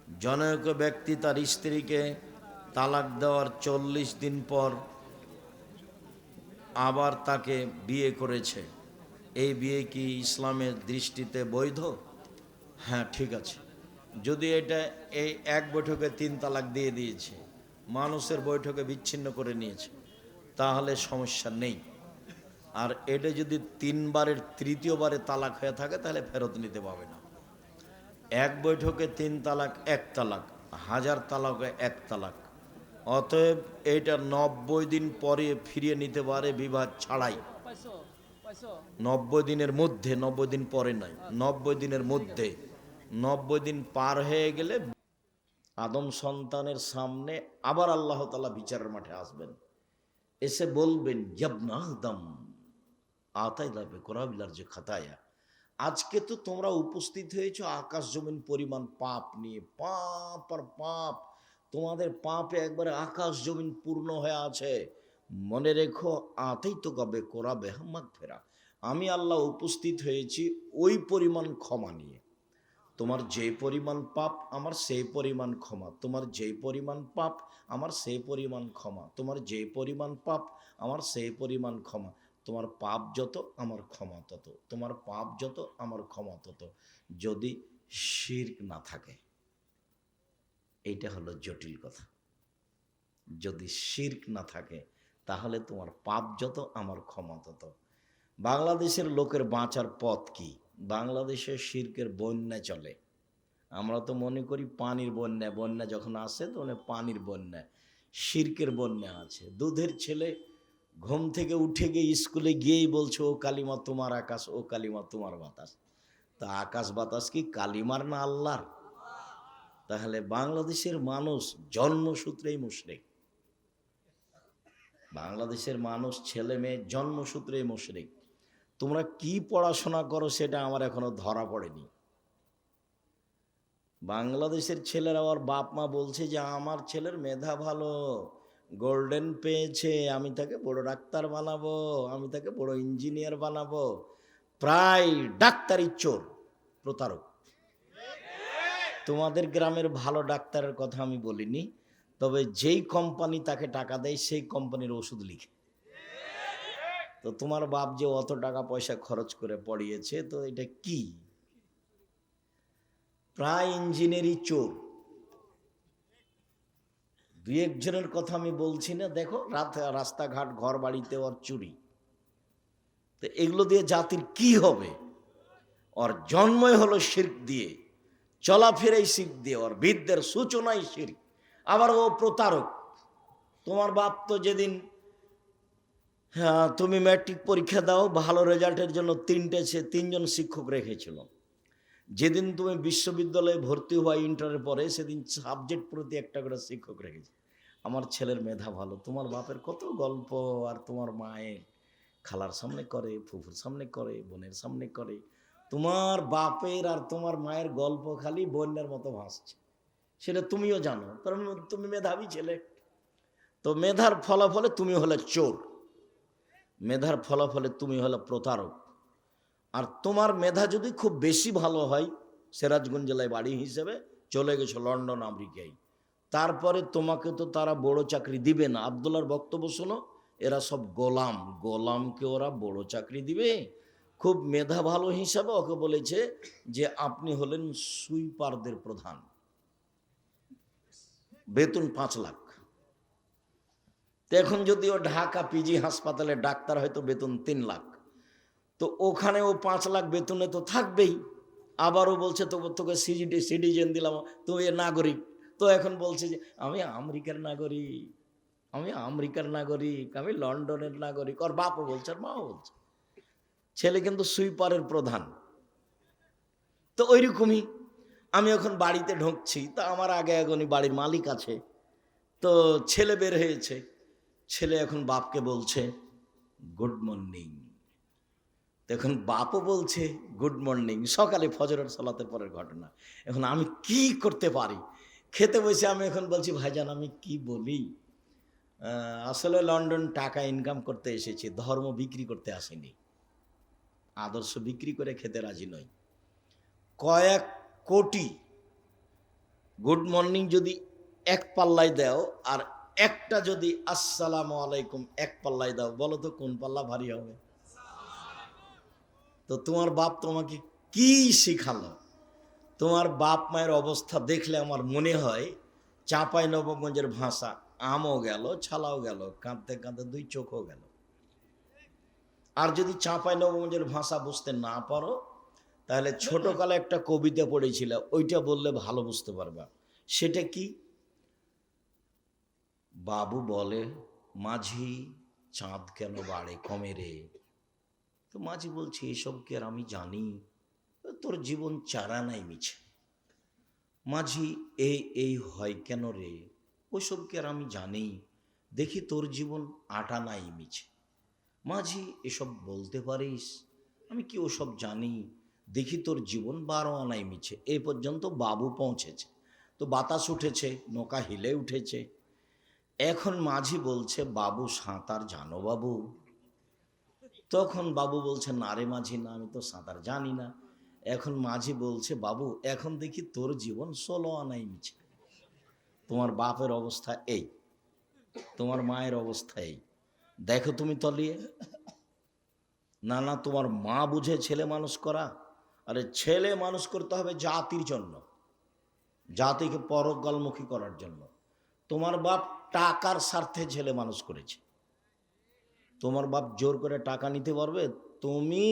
জনৈক ব্যক্তি তার স্ত্রীকে তালাক দেওয়ার 40 দিন পর আবার তাকে বিয়ে করেছে। এই বিয়ে কি ইসলামের দৃষ্টিতে বৈধ? হ্যাঁ, ঠিক আছে। যদি এটা এই এক বৈঠকে 3 তালাক দিয়ে দিয়েছে, মানুষের বৈঠকে বিচ্ছিন্ন করে নিয়েছে, তাহলে সমস্যা নেই। আর এটা যদি 3 বারের তৃতীয়বারে তালাক হয়ে থাকে তাহলে ফেরত নিতে পাবে না। এক বৈঠকে 3 তালাক 1 তালাক, 1000 তালাকে 1 তালাক। অতএব এইটা 90 দিন পরে ফিরিয়ে নিতে পারে বিবাদ ছাড়াই। 90 দিনের মধ্যে, 90 দিন পরে নয়, 90 দিনের মধ্যে। 90 দিন পার হয়ে গেলে আদম সন্তানের সামনে আবার আল্লাহ তাআলা বিচারের মাঠে আসবেন, এসে বলবেন ইয়াবনা আদম আতাই লাবে কোরাবিলার যে খাতায়া, আজকে তো তোমরা উপস্থিত হয়েছো আকাশ জমিন পরিমাণ পাপ নিয়ে, পাপ আর পাপ, তোমাদের পাপে একবারে আকাশ জমিন পূর্ণ হয়ে আছে। মনে রেখো আতেই তো কবে কোরাবে হাম্মাক ফেরা, আমি আল্লাহ উপস্থিত হয়েছি ওই পরিমাণ ক্ষমা নিয়ে। তোমার যে পরিমাণ পাপ আমার সেই পরিমাণ ক্ষমা, তোমার যে পরিমাণ পাপ আমার সেই পরিমাণ ক্ষমা, তোমার যে পরিমাণ পাপ আমার সেই পরিমাণ ক্ষমা। তোমার পাপ যত আমার ক্ষমা তত, তোমার পাপ যত আমার ক্ষমা তত, যদি শিরক না থাকে। এইটা হলো জটিল কথা। যদি শিরক না থাকে তাহলে তোমার পাপ যত আমার ক্ষমা তত। বাংলাদেশের লোকের বাঁচার পথ কি? বাংলাদেশে শিরকের বন্যা চলে। আমরা তো মনে করি পানির বন্যা, বন্যা যখন আসে তখন পানির বন্যা, শিরকের বন্যা আছে। দুধের ছেলে ঘুম থেকে উঠে গিয়ে স্কুলে গিয়েই বলছে ও কালিমা তোমার আকাশ, ও কালিমা তোমার বাতাস। তা আকাশ বাতাস কি কালিমার না আল্লাহর? তাহলে বাংলাদেশের মানুষ জন্মসূত্রেই মুশরিক। বাংলাদেশের মানুষ ছেলে মেয়ে জন্মসূত্রেই মুশরিক। তোমরা কি পড়াশোনা করো সেটা আমার এখনো ধরা পড়েনি। বাংলাদেশের ছেলেরা ওর বাপ মা বলছে যে আমার ছেলের মেধা ভালো, গোল্ডেন পেয়েছে, আমি তাকে বড় ডাক্তার বানাবো, আমি তাকে বড় ইঞ্জিনিয়ার বানাবো। প্রায় ডাক্তারি চোর, প্রতারক। তোমাদের গ্রামের ভালো ডাক্তারের কথা আমি বলিনি, তবে যেই কোম্পানি তাকে টাকা দেয় সেই কোম্পানির ওষুধ লিখে। তো তোমার বাপ যে অত টাকা পয়সা খরচ করে পড়িয়েছে, তো এটা কি? প্রায় ইঞ্জিনিয়ারি চোর। দুই একজনের কথা আমি বলছি না, দেখো রাস্তাঘাট ঘর বাড়িতে ওর চুরি। তো এগুলো দিয়ে জাতির কি হবে? ওর জন্মই হলো শিরক দিয়ে, চলাফেরাই শিরক দিয়ে, ওর বিদ্যের সূচনাই শিরক। আবার ও প্রতারক। তোমার বাপ তো যেদিন তুমি ম্যাট্রিক পরীক্ষা দাও, ভালো রেজাল্টের জন্য 3জন শিক্ষক রেখেছিল। যেদিন তুমি বিশ্ববিদ্যালয়ে ভর্তি হওয়া ইন্টারের পরে, সেদিন সাবজেক্ট প্রতি একটা করে শিক্ষক রেখেছে। আমার ছেলের মেধা ভালো। তোমার বাপের কত গল্প, আর তোমার মায়ের খালার সামনে করে, ফুফুর সামনে করে, বোনের সামনে করে। তোমার বাপের আর তোমার মায়ের গল্প খালি বন্যার মতো ভাসছে, সেটা তুমিও জানো, কারণ তুমি মেধাবী ছেলে। তো মেধার ফলাফলে তুমি হলে চোর, মেধার ফলাফলে তুমি হলে প্রতারক। আর তোমার মেধা যদি খুব বেশি ভালো হয়, সিরাজগঞ্জ জেলায় বাড়ি হিসেবে চলে গেছো লন্ডন আমেরিকায়, তারপরে তোমাকে তো তারা বড় চাকরি দিবে না। আব্দুল্লাহর বক্তব্য শোনো, এরা সব গোলাম, গোলামকে ওরা বড় চাকরি দিবে? খুব মেধা ভালো হিসাবে ওকে বলেছে যে আপনি হলেন সুইপারদের প্রধান, বেতন 5 লাখ। তো এখন যদি ও ঢাকা পিজি হাসপাতালে ডাক্তার হয়তো বেতন 3 লাখ, তো ওখানে ও 5 লাখ বেতনে তো থাকবেই। আবারও বলছে তোকে সিটিজেন দিলাম, তুই এ নাগরিক। তো এখন বলছে যে আমি আমেরিকার নাগরিক, আমি আমেরিকার নাগরিক, আমি লন্ডনের নাগরিক। ওর বাপও বলছে, আর মাও বলছে। ছেলে কিন্তু সুইপারের প্রধান। তো ওইরকমই আমি এখন বাড়িতে ঢুকছি, তা আমার আগে এখনই বাড়ির মালিক আছে। তো ছেলে বের হয়েছে, ছেলে এখন বাপকে বলছে গুড মর্নিং। এখন বাপও বলছে গুড মর্নিং। সকালে ফজরের সালাতের পরের ঘটনা। এখন আমি কি করতে পারি? খেতে বসে আমি এখন বলছি ভাইজান আমি কি বলি, আসলে লন্ডন টাকা ইনকাম করতে এসেছি, ধর্ম বিক্রি করতে আসিনি, আদর্শ বিক্রি করে খেতে রাজি নই। কয়েক কোটি গুড মর্নিং যদি এক পাল্লায় দাও আর একটা যদি আসসালামু আলাইকুম এক পাল্লায় দাও, বলো তো কোন পাল্লা ভারী হবে? তো তোমার বাপ তোমাকে কি শিখালো? তোমার বাপ মায়ের অবস্থা দেখলে আমার মনে হয় চাঁপাই নবাবগঞ্জের ভাষা, আমও গেল ছালাও গেল, কাঁদতে কাঁদতে দুই চোখও গেল। আর যদি চাঁপাই নবাবগঞ্জের ভাষা বুঝতে না পারো, তাহলে ছোটকালে একটা কবিতা পড়েছিল, ওইটা বললে ভালো বুঝতে পারবা। সেটা কি? বাবু বলে, মাঝি চাঁদ কেন বাড়ে কমে রে? তো মাঝি বলছে, এসব কি আর আমি জানি? তোর জীবন চারা নাই মিছে। মাঝি, এই হয় কেন রে? ওসব কি আর আমি জানি? দেখি তোর জীবন আটা নাই মিছে। মাঝি, এসব বলতে পারিস? আমি কি ওসব জানি? দেখি তোর জীবন 12 আনাই মিছে। এই পর্যন্ত বাবু পৌঁছেছে। তো বাতাস উঠেছে, নৌকা হিলে উঠেছে। এখন মাঝি বলছে, বাবু সাঁতার জানো বাবু? তখন বাবু বলছে, না রে মাঝি, না, আমি তো সাঁতার জানি না। এখন মাঝি বলছে, বাবু এখন দেখি তোর জীবন 16 আনাই মিছে। তোমার বাপের অবস্থা এই, তোমার মায়ের অবস্থা এই, দেখো তুমি তলিয়ে। না না, তোমার মা বুঝে ছেলে মানুষ করা? আরে ছেলে মানুষ করতে হবে জাতির জন্য, জাতিকে পরকালমুখী করার জন্য। তোমার বাপ টাকার স্বার্থে ছেলে মানুষ করেছে। তোমার বাপ জোর করে টাকা নিতে পারবে? তুমি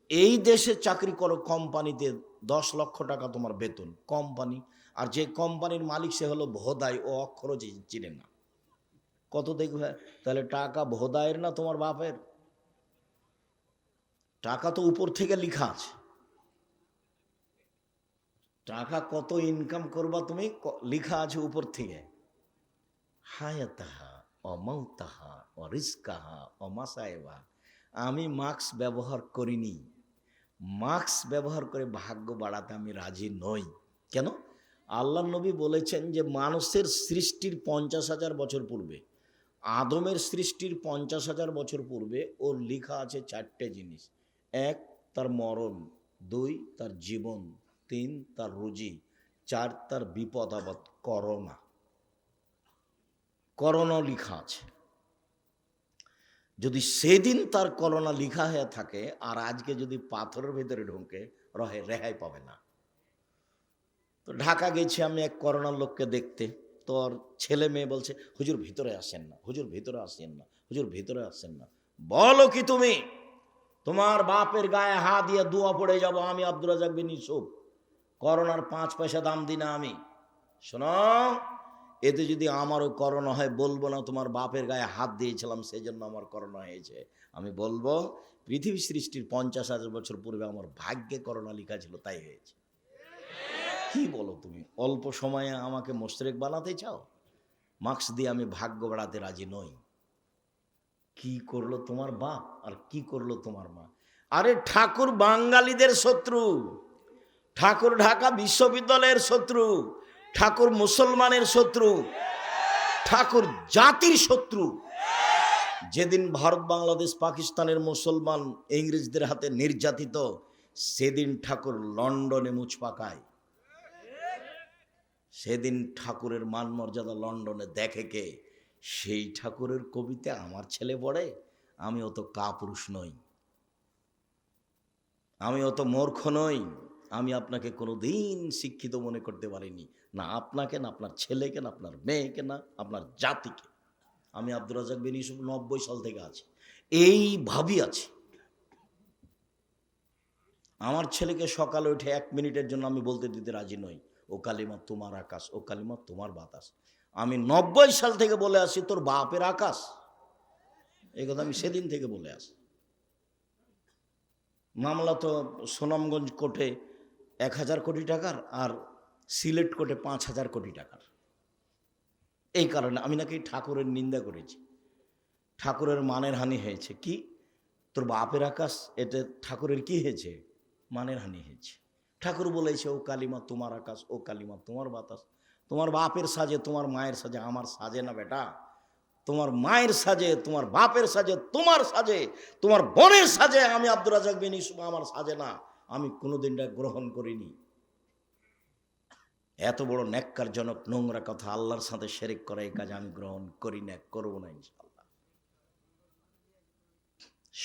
এই দেশে চাকরি করো কোম্পানিতে, 10 লক্ষ টাকা তোমার বেতন, কোম্পানি, আর যে কোম্পানির মালিক সে হলো ভোদাই, ও অক্ষরও চিনে না। কত দেখবে? তাহলে টাকা ভোদাইয়ের না তোমার বাপের? টাকা তো উপর থেকে লিখা আছে, টাকা কত ইনকাম করবা তুমি লিখা আছে উপর থেকে। হায়াতাহা অমাউতাহা অরিস্কাহা অমাসায়েবা। আমি মাস্ক ব্যবহার করিনি, মাস্ক ব্যবহার করে ভাগ্য বাড়াতে আমি রাজি নই। কেন? আল্লাহ নবী বলেছেন যে মানুষের সৃষ্টির 50,000 বছর পূর্বে, আদমের সৃষ্টির 50,000 বছর পূর্বে ওর লেখা আছে 4টে জিনিস। 1 তার মরণ, 2 তার জীবন, 3 তার রুজি, 4 তার বিপদ আপদ, করোনা। করোনা লেখা আছে। যদি সেদিন তার করোনা লেখা হয়ে থাকে আর আজকে যদি পাথরের ভেতরে ঢুকে রহে, রেহাই পাবে না। তো ঢাকা গেছি আমি এক করোনার লোককে দেখতে, তোর ছেলে মেয়ে বলছে, হুজুর ভিতরে আসেন না, হুজুর ভিতরে আসেন না, হুজুর ভিতরে আসেন না। বলো কি তুমি? তোমার বাপের গায়ে হাত দিয়ে দোয়া পড়ে যাব আমি, আব্দুর রাজ্জাক বিন ইউসুফ। করোনার 5 পয়সা দাম দিই না আমি। শোনো, এতে যদি আমারও করোনা হয়, বলবো না তোমার বাপের গায়ে হাত দিয়েছিলাম সেই জন্য আমার করোনা হয়েছে। আমি বলবো পৃথিবী সৃষ্টির 50,000 বছর পূর্বে আমার ভাগ্যে করোনা লেখা ছিল, তাই হয়েছে। কি বলো তুমি? অল্প সময়ে আমাকে মোশরেক বানাতে চাও? মাস্ক দিয়ে আমি ভাগ্য বাড়াতে রাজি নই। কি করলো তোমার বাপ আর কি করলো তোমার মা? আরে ঠাকুর বাঙালিদের শত্রু, ঠাকুর ঢাকা বিশ্ববিদ্যালয়ের শত্রু, ঠাকুর মুসলমানের শত্রু, ঠাকুর জাতির শত্রু। যেদিন ভারত বাংলাদেশ পাকিস্তানের মুসলমান ইংরেজদের হাতে নির্যাতিত, সেদিন ঠাকুর লন্ডনে মুছ পাকায়। সেদিন ঠাকুরের মান মর্যাদা লন্ডনে দেখে কে? সেই ঠাকুরের কবিতা আমার ছেলে পড়ে। আমি অত কাপুরুষ নই, আমি অত মূর্খ নই। আমি আপনাকে কোনোদিন শিক্ষিত মনে করতে পারিনি, না আপনাকে, না আপনার ছেলেকে, না আপনার মেয়েকে, না আপনার জাতিকে। আমি আব্দুর রাজ্জাক বিন ইউসুফ 90 সাল থেকে আছি, এইভাবেই আছি। আমার ছেলেকে সকালে উঠে 1 মিনিটের জন্য আমি বলতে দিতে রাজি নই, ও কালিমা তোমার আকাশ, ও কালিমা তোমার বাতাস। আমি 90 সাল থেকে বলে আসি, তোর বাপের আকাশ। এই কথা আমি সেদিন থেকে বলে আসি। মামলা তো সুনামগঞ্জ কোর্টে 1000 কোটি টাকার, আর সিলেট কোর্টে 5000 কোটি টাকার। এই কারণে আমি নাকি ঠাকুরের নিন্দা করেছি, ঠাকুরের মানের হানি হয়েছে। কি তোর বাপের আকাশ, এতে ঠাকুরের কি হয়েছে? মানের হানি হয়েছে। ঠাকুর বলেছে, ও কালিমা তোমার আকাশ, ও কালিমা তোমার বাতাস। তোমার বাপের সাজে, তোমার মায়ের সাজে, আমার সাজে না বেটা। তোমার মায়ের সাজে, তোমার বাপের সাজে, তোমার সাজে, তোমার বোনের সাজে। আমি আব্দুর রাজ্জাক বিন ইউসুফ, আমার সাজে না। আমি কোনোদিনটা গ্রহণ করিনি। এত বড় ন্যাক্কারজনক নোংরা কথা, আল্লাহর সাথে শিরক করা, এই কাজ আমি গ্রহণ করি না, করব না ইনশাআল্লাহ।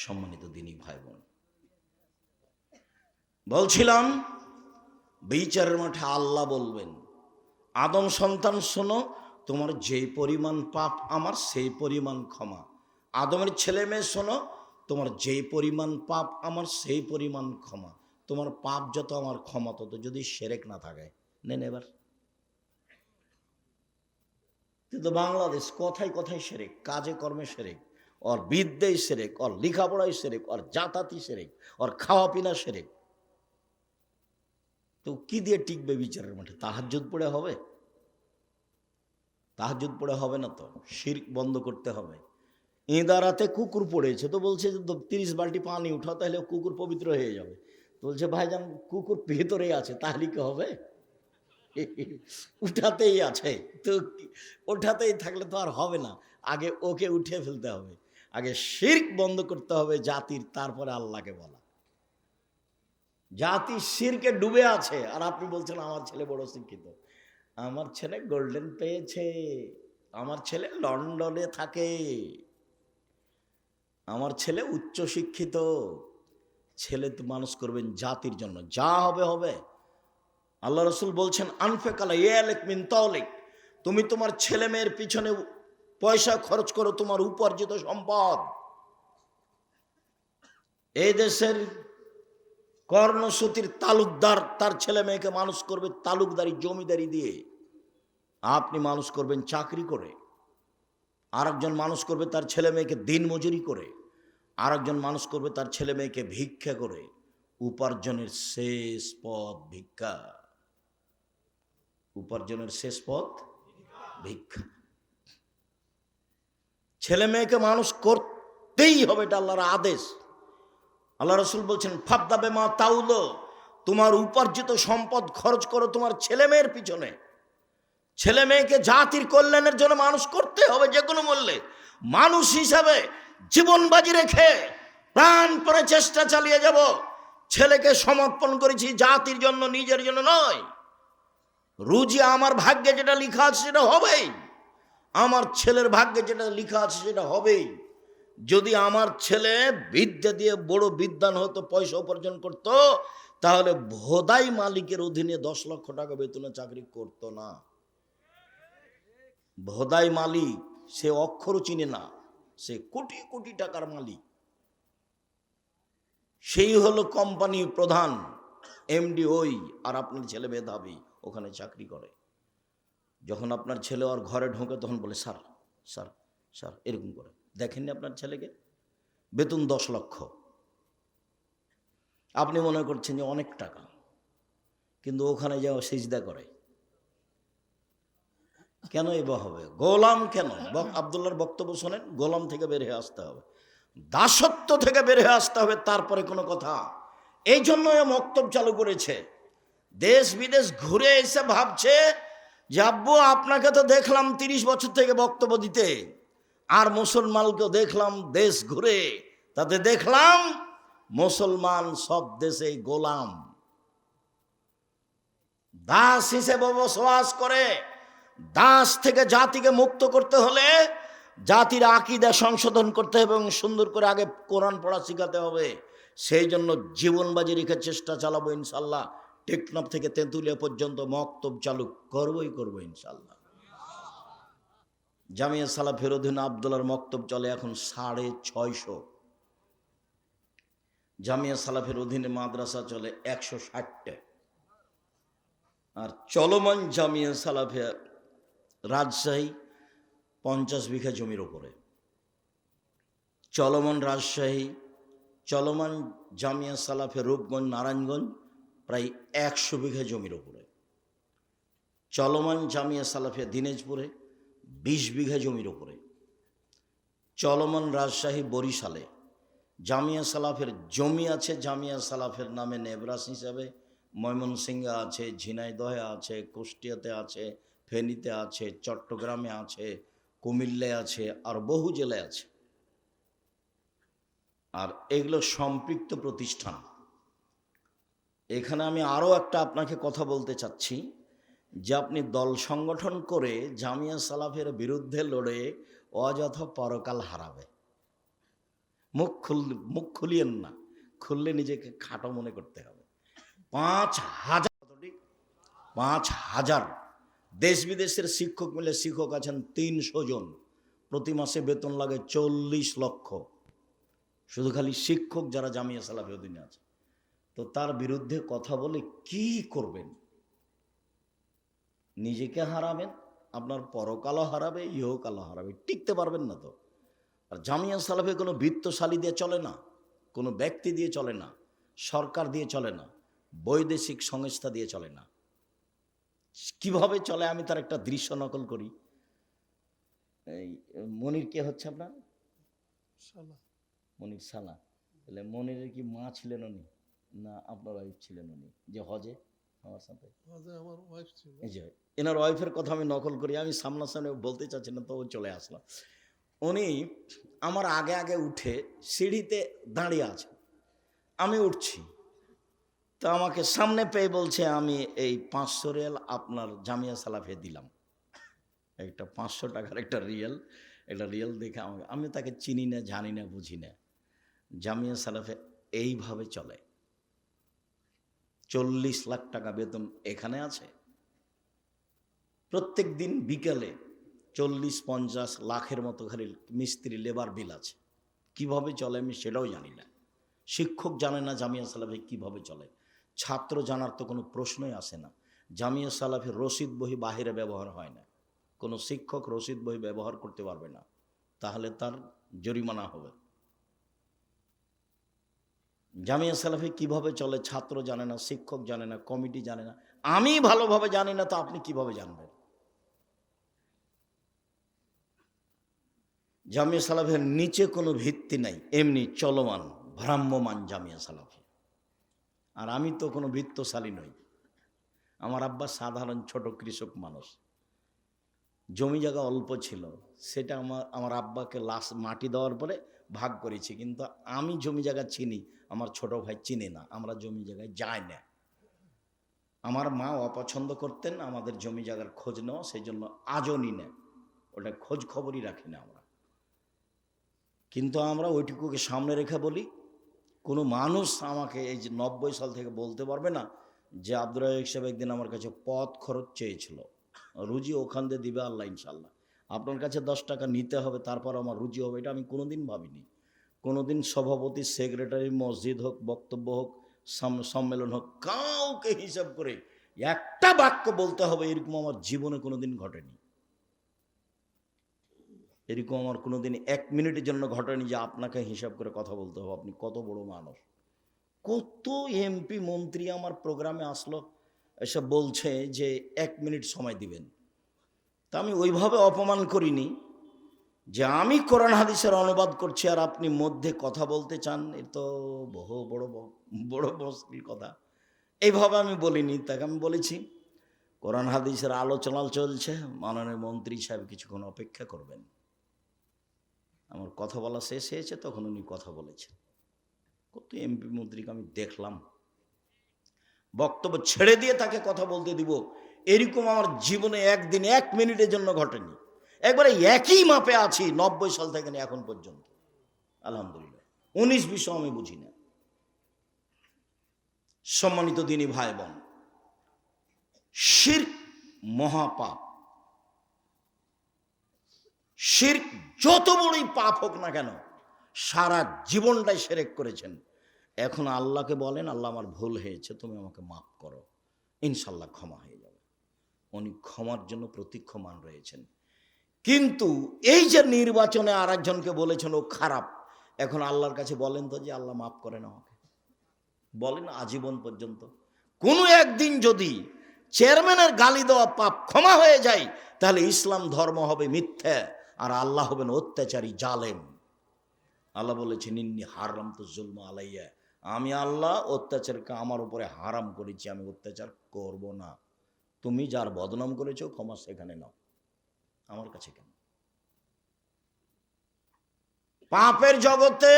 সম্মানিত দিনী ভাই বোন, বলছিলাম বিচারের মাঠে আল্লাহ বলবেন, আদম সন্তান শোনো, তোমার যেই পরিমাণ পাপ আমার সেই পরিমাণ ক্ষমা। আদমের ছেলে মেয়ে শোনো, তোমার যেই পরিমাণ পাপ আমার সেই পরিমাণ ক্ষমা। তোমার পাপ যত আমার ক্ষমা তত, যদি শিরক না থাকে। নেন এবার। কিন্তু বাংলাদেশ কথায় কথায় শিরক, কাজে কর্মে শিরক, ওর বিদ্যায় শিরক, ওর লেখাপড়ায় শিরক, ওর জাতাতি শিরক, ওর খাওয়া পিনা শিরক। তো কি দিয়ে টিকবে বিচারের মাঠে? তাহাজ্জুদ পড়ে হবে? তাহাজ্জুদ পড়ে হবে না তো, শিরক বন্ধ করতে হবে। ইঁদারাতে কুকুর পড়েছে, তো বলছে যে 30 বালতি পানি উঠাও, তাহলে কুকুর পবিত্র হয়ে যাবে। তো বলছে ভাইজান কুকুর ভেতরেই আছে, তাহলে কি হবে? উঠাতেই আছে, তো ওঠাতেই থাকলে তো আর হবে না। আগে ওকে উঠে ফেলতে হবে, আগে শিরক বন্ধ করতে হবে জাতির, তারপরে আল্লাহকে বলা। জাতি শিরকে ডুবে আছে, আর আপনি বলছেন আমার ছেলে বড় শিক্ষিত। আমার ছেলে গোল্ডেন পেয়েছে, আমার ছেলে লন্ডনে থাকে, আমার ছেলে উচ্চ শিক্ষিত। ছেলে তো মানুষ করবেন জাতির জন্য, যা হবে হবে। আল্লাহ রসুল বলছেন আনফেকালা ইয়ালেক মিন তাওলিক, তুমি তোমার ছেলে মেয়ের পিছনে পয়সা খরচ করো, তোমার উপার্জিত সম্পদ। এই দেশের কর্ণসূতির তালুকদার তার ছেলে মেয়েকে মানুষ করবে তালুকদারি জমিদারি দিয়ে, আপনি মানুষ করবেন চাকরি করে। আরেকজন মানুষ করবে তার ছেলে মেয়েকে দিন মজুরি করে, আরেকজন মানুষ করবে তার ছেলে মেয়েকে ভিক্ষা করে। উপার্জনের শেষ পথ ভিক্ষা, উপার্জনের শেষ পথ ভিক্ষা। ছেলে মেয়েকে মানুষ করতেই হবে, এটা আল্লাহর আদেশ। আল্লাহ রসুল বলছেন ফাবদাবে মা তাউলো, তোমার উপার্জিত সম্পদ খরচ করো তোমার ছেলে মেয়ের পিছনে। ছেলে মেয়েকে জাতির কল্যাণের জন্য মানুষ করতে হবে যে কোনো মূল্যে। মানুষ হিসাবে জীবন বাজি রেখে প্রাণপণে চেষ্টা চালিয়ে যাব। ছেলেকে সমর্পণ করেছি জাতির জন্য, নিজের জন্য নয়। রুজি আমার ভাগ্যে যেটা লেখা আছে সেটা হবেই, আমার ছেলের ভাগ্যে যেটা লেখা আছে সেটা হবেই। যদি আমার ছেলে বিদ্যা দিয়ে বড় বিদ্বান হতো, পয়সা উপার্জন করত, তাহলে ভোদাই মালিকের অধীনে 10 লক্ষ টাকা বেতনে চাকরি করতো না। ভোদাই মালিক সে অক্ষরও চিনে না, সে কোটি কোটি টাকার মালিক। সেই হলো কোম্পানি প্রধান, এমডি ওই, আর আপনার ছেলে মেধাবী, ওখানে চাকরি করে। যখন আপনার ছেলে ওর ঘরে ঢোকে তখন বলে স্যার স্যার স্যার, এরকম করে। দেখেননি আপনার ছেলেকে? বেতন 10 লক্ষ। আপনি মনে করছেন যে অনেক টাকা, কিন্তু ওখানে যাওয়া সিজদা করে। কেন এবার হবে? গোলাম কেন? আব্দুল্লাহর বক্তব্য শোনেন, গোলাম থেকে বের হয়ে আসতে হবে, দাসত্ব থেকে বের হয়ে আসতে হবে, তারপরে কোনো কথা। এই জন্য মক্তব চালু করেছে। দেশ বিদেশ ঘুরে এসে ভাবছে যে আব্বু আপনাকে তো দেখলাম 30 বছর থেকে বক্তব্য দিতে, আর মুসলমানকেও দেখলাম দেশ ঘুরে, তাতে দেখলাম মুসলমান সব দেশে গোলাম, দাস হিসেবে বসবাস করে। দাস থেকে জাতিকে মুক্ত করতে হলে জাতির আকীদা সংশোধন করতে হবে এবং সুন্দর করে আগে কোরআন পড়া শেখাতে হবে। সেই জন্য জীবন বাজি রেখে চেষ্টা চালাবো ইনশাল্লাহ। টেকনাফ থেকে তেঁতুলিয়া পর্যন্ত মক্তব চালু করবো ইনশাল্লাহ। জামিয়া সালাফের অধীনে আব্দুল্লাহর মক্তব চলে এখন 650। জামিয়া সালাফের অধীনে মাদ্রাসা চলে 160টা। আর চলমান জামিয়া সালাফে রাজশাহী 50 বিঘা জমির ওপরে। চলমান জামিয়া সালাফে রূপগঞ্জ নারায়ণগঞ্জ প্রায় 100 বিঘা জমির ওপরে। চলমান জামিয়া সালাফে দিনাজপুরে 20 বিঘা জমির ওপরে। চলমান রাজশাহী বরিশালে জামিয়া সালাফের জমি আছে, জামিয়া সালাফের নামে নেবরাস হিসাবে। ময়মনসিংহে আছে, ঝিনাইদহে আছে, কুষ্টিয়াতে আছে, ফেনীতে আছে, চট্টগ্রামে আছে, কুমিল্লায় আছে, আর বহু জেলায় আছে। আর এগুলো সম্পৃক্ত প্রতিষ্ঠান। এখানে আমি আরও একটা আপনাকে কথা বলতে চাচ্ছি। যে আপনি দল সংগঠন করে জামিয়া সালাফের বিরুদ্ধে লড়ে অযথা পরকাল হারাবে। মুখ খুলিয়েন না, খুললে নিজেকে খাটো মনে করতে হবে। 5,000 দেশ বিদেশের শিক্ষক মিলে শিক্ষক আছেন 300 জন, প্রতি মাসে বেতন লাগে 40 লক্ষ। শুধু খালি শিক্ষক যারা জামিয়া সালাফের অধীনে আছে, তো তার বিরুদ্ধে কথা বলে কি করবেন? নিজেকে হারাবেন, আপনার পরকালও হারাবে, ইহকালও হারাবে, টিকতে পারবেন না তো। আর জামিয়া সালাফে কোনো বৃত্তশালী দিয়ে চলে না, কোনো ব্যক্তি দিয়ে চলে না, সরকার দিয়ে চলে না, বৈদেশিক সংস্থা দিয়ে চলে না। কিভাবে চলে আমি তার একটা দৃশ্য নকল করি। এই মনির কে হচ্ছে আপনার? মনির সালা। তাহলে মনিরের কি মা ছিলেন উনি, না আপনার ওয়াইফ ছিলেন উনি যে হজে আমার সাথে? আমার ওয়াইফ ছিল। এই যে এনার ওয়াইফের কথা আমি নকল করি, আমি সামনাসামনি বলতে চাচ্ছি না, তো ও চলে আসলাম। উনি আমার আগে আগে উঠে সিঁড়িতে দাঁড়িয়ে আছে, আমি উঠছি, তো আমাকে সামনে পেয়ে বলছে আমি এই 500 রিয়াল আপনার জামিয়া সালাফে দিলাম। একটা 500 টাকার একটা রিয়াল দেখে আমি তাকে চিনি না, জানি না, বুঝি না। জামিয়া সালাফে এইভাবে চলে। 40 লাখ টাকা বেতন এখানে আছে। প্রত্যেক দিন বিকেলে 40-50 লাখের মতো খালি মিস্ত্রি লেবার বিল আছে। কিভাবে চলে আমি সেটাও জানি না। শিক্ষক জানে না জামিয়া সালাফে কিভাবে চলে, ছাত্র জানার তো কোনো প্রশ্নই আসে না। জামিয়া সালাফের রসিদ বই বাহিরে ব্যবহার হয় না, কোনো শিক্ষক রসিদ বই ব্যবহার করতে পারবে না, তাহলে তার জরিমানা হবে। জামিয়া সালাফি কিভাবে চলে ছাত্র জানে না, শিক্ষক জানে না, কমিটি জানে না, আমি ভালোভাবে জানি না, তো আপনি কিভাবে জানবেন? জামিয়া সালাফের নিচে কোনো ভিত্তি নাই, এমনি চলমান ভ্রাম্যমান জামিয়া সালাফি। আর আমি তো কোনো বৃত্তশালী নই। আমার আব্বা সাধারণ ছোট কৃষক মানুষ, জমি জায়গা অল্প ছিল, সেটা আমার আব্বাকে মাটি দেওয়ার পরে ভাগ করেছি। কিন্তু আমি জমি জায়গা চিনি, আমার ছোট ভাই চিনে না, আমরা জমি জায়গায় যাই না। আমার মা অপছন্দ করতেন আমাদের জমি জায়গার খোঁজ নেওয়া, সেই জন্য আজও নি না, ওটা খোঁজ খবরই রাখি না আমরা। কিন্তু আমরা ওইটুকুকে সামনে রেখে বলি, কোনো মানুষ আমাকে এই যে 90 সাল থেকে বলতে পারবে না যে আব্দুর রাজ্জাক সাহেব একদিন আমার কাছে পথ খরচ চেয়েছিল, রুজি ওখান দিয়ে দিবে আল্লাহ ইনশাল্লাহ, আপনার কাছে 10 টাকা নিতে হবে তারপর আমার রুজি হবে, এটা আমি কোনোদিন ভাবিনি। কোনোদিন সভাপতি, সেক্রেটারি, মসজিদ হোক, বক্তব্য হোক, সম্মেলন হোক, কাউকে হিসাব করে একটা বাক্য বলতে হবে এরকম আমার জীবনে কোনোদিন ঘটেনি। এরকম আমার কোনোদিন 1 মিনিটের জন্য ঘটেনি যে আপনাকে হিসাব করে কথা বলতে হবে, আপনি কত বড় মানুষ। কত এমপি মন্ত্রী আমার প্রোগ্রামে আসলো, এসব বলছে যে 1 মিনিট সময় দিবেন। তা আমি ওইভাবে অপমান করিনি যে আমি কোরআন হাদিসের অনুবাদ করছি আর আপনি মধ্যে কথা বলতে চান, এ তো বহু বড় মুশকিল কথা। এইভাবে আমি বলিনি, তাকে আমি বলেছি কোরআন হাদিসের আলোচনা চলছে, মাননীয় মন্ত্রী সাহেব কিছুক্ষণ অপেক্ষা করবেন। আমার কথা বলা শেষ হয়েছে, তখন উনি কথা বলেছেন। কত এমপি মন্ত্রীকে আমি দেখলাম, বক্তব্য ছেড়ে দিয়ে তাকে কথা বলতে দিব, এরকম আমার জীবনে একদিন 1 মিনিটের জন্য ঘটেনি। একবারে একই মাপে আছি 90 সাল থেকে এখন পর্যন্ত, আলহামদুলিল্লাহ। 19-20 আমি বুঝি না। সম্মানিত দিনী ভাই বোন, শিরক মহাপাপ। শিরক যত বড়ই পাপ হোক না কেন, সারা জীবনটাই শিরক করেছেন, এখন আল্লাহকে বলেন আল্লাহ আমার ভুল হয়েছে, তুমি আমাকে মাফ করো, ইনশাল্লাহ ক্ষমা হয়ে যাবে। উনি ক্ষমার জন্য প্রতীক্ষমান রয়েছেন। কিন্তু এই যে নির্বাচনে আর একজনকে বলেছেন ও খারাপ, এখন আল্লাহর কাছে বলেন তো যে আল্লাহ মাফ করেন আমাকে, বলেন আজীবন পর্যন্ত। কোনো একদিন যদি চেয়ারম্যানের গালি দেওয়া পাপ ক্ষমা হয়ে যায়, তাহলে ইসলাম ধর্ম হবে মিথ্যা আর আল্লাহ হবেন অত্যাচারী, জালেম। আল্লাহ বলেছেন ইন্নী হারাম তো জুলম আলাইয়া, আমি আল্লাহ অত্যাচারকে আমার উপরে হারাম করেছি, আমি অত্যাচার করব না। তুমি যার বদনাম করেছো ক্ষমা সেখানে নাও, আমার কাছে কেন? পাপের জগতে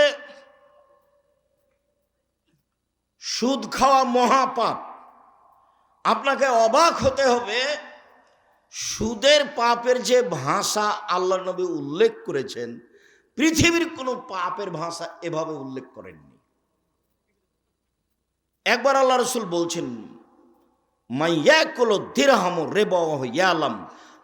সুদ খাওয়া মহাপাপ, আপনাকে অবাক হতে হবে, সুদের পাপের যে ভাষা আল্লাহ নবী উল্লেখ করেছেন, পৃথিবীর কোনো পাপের ভাষা এভাবে উল্লেখ করেননি। একবার আল্লাহ রসুল বলছেন, মাইয়াকুলু দিরহামু রিবাহু ইয়ালাম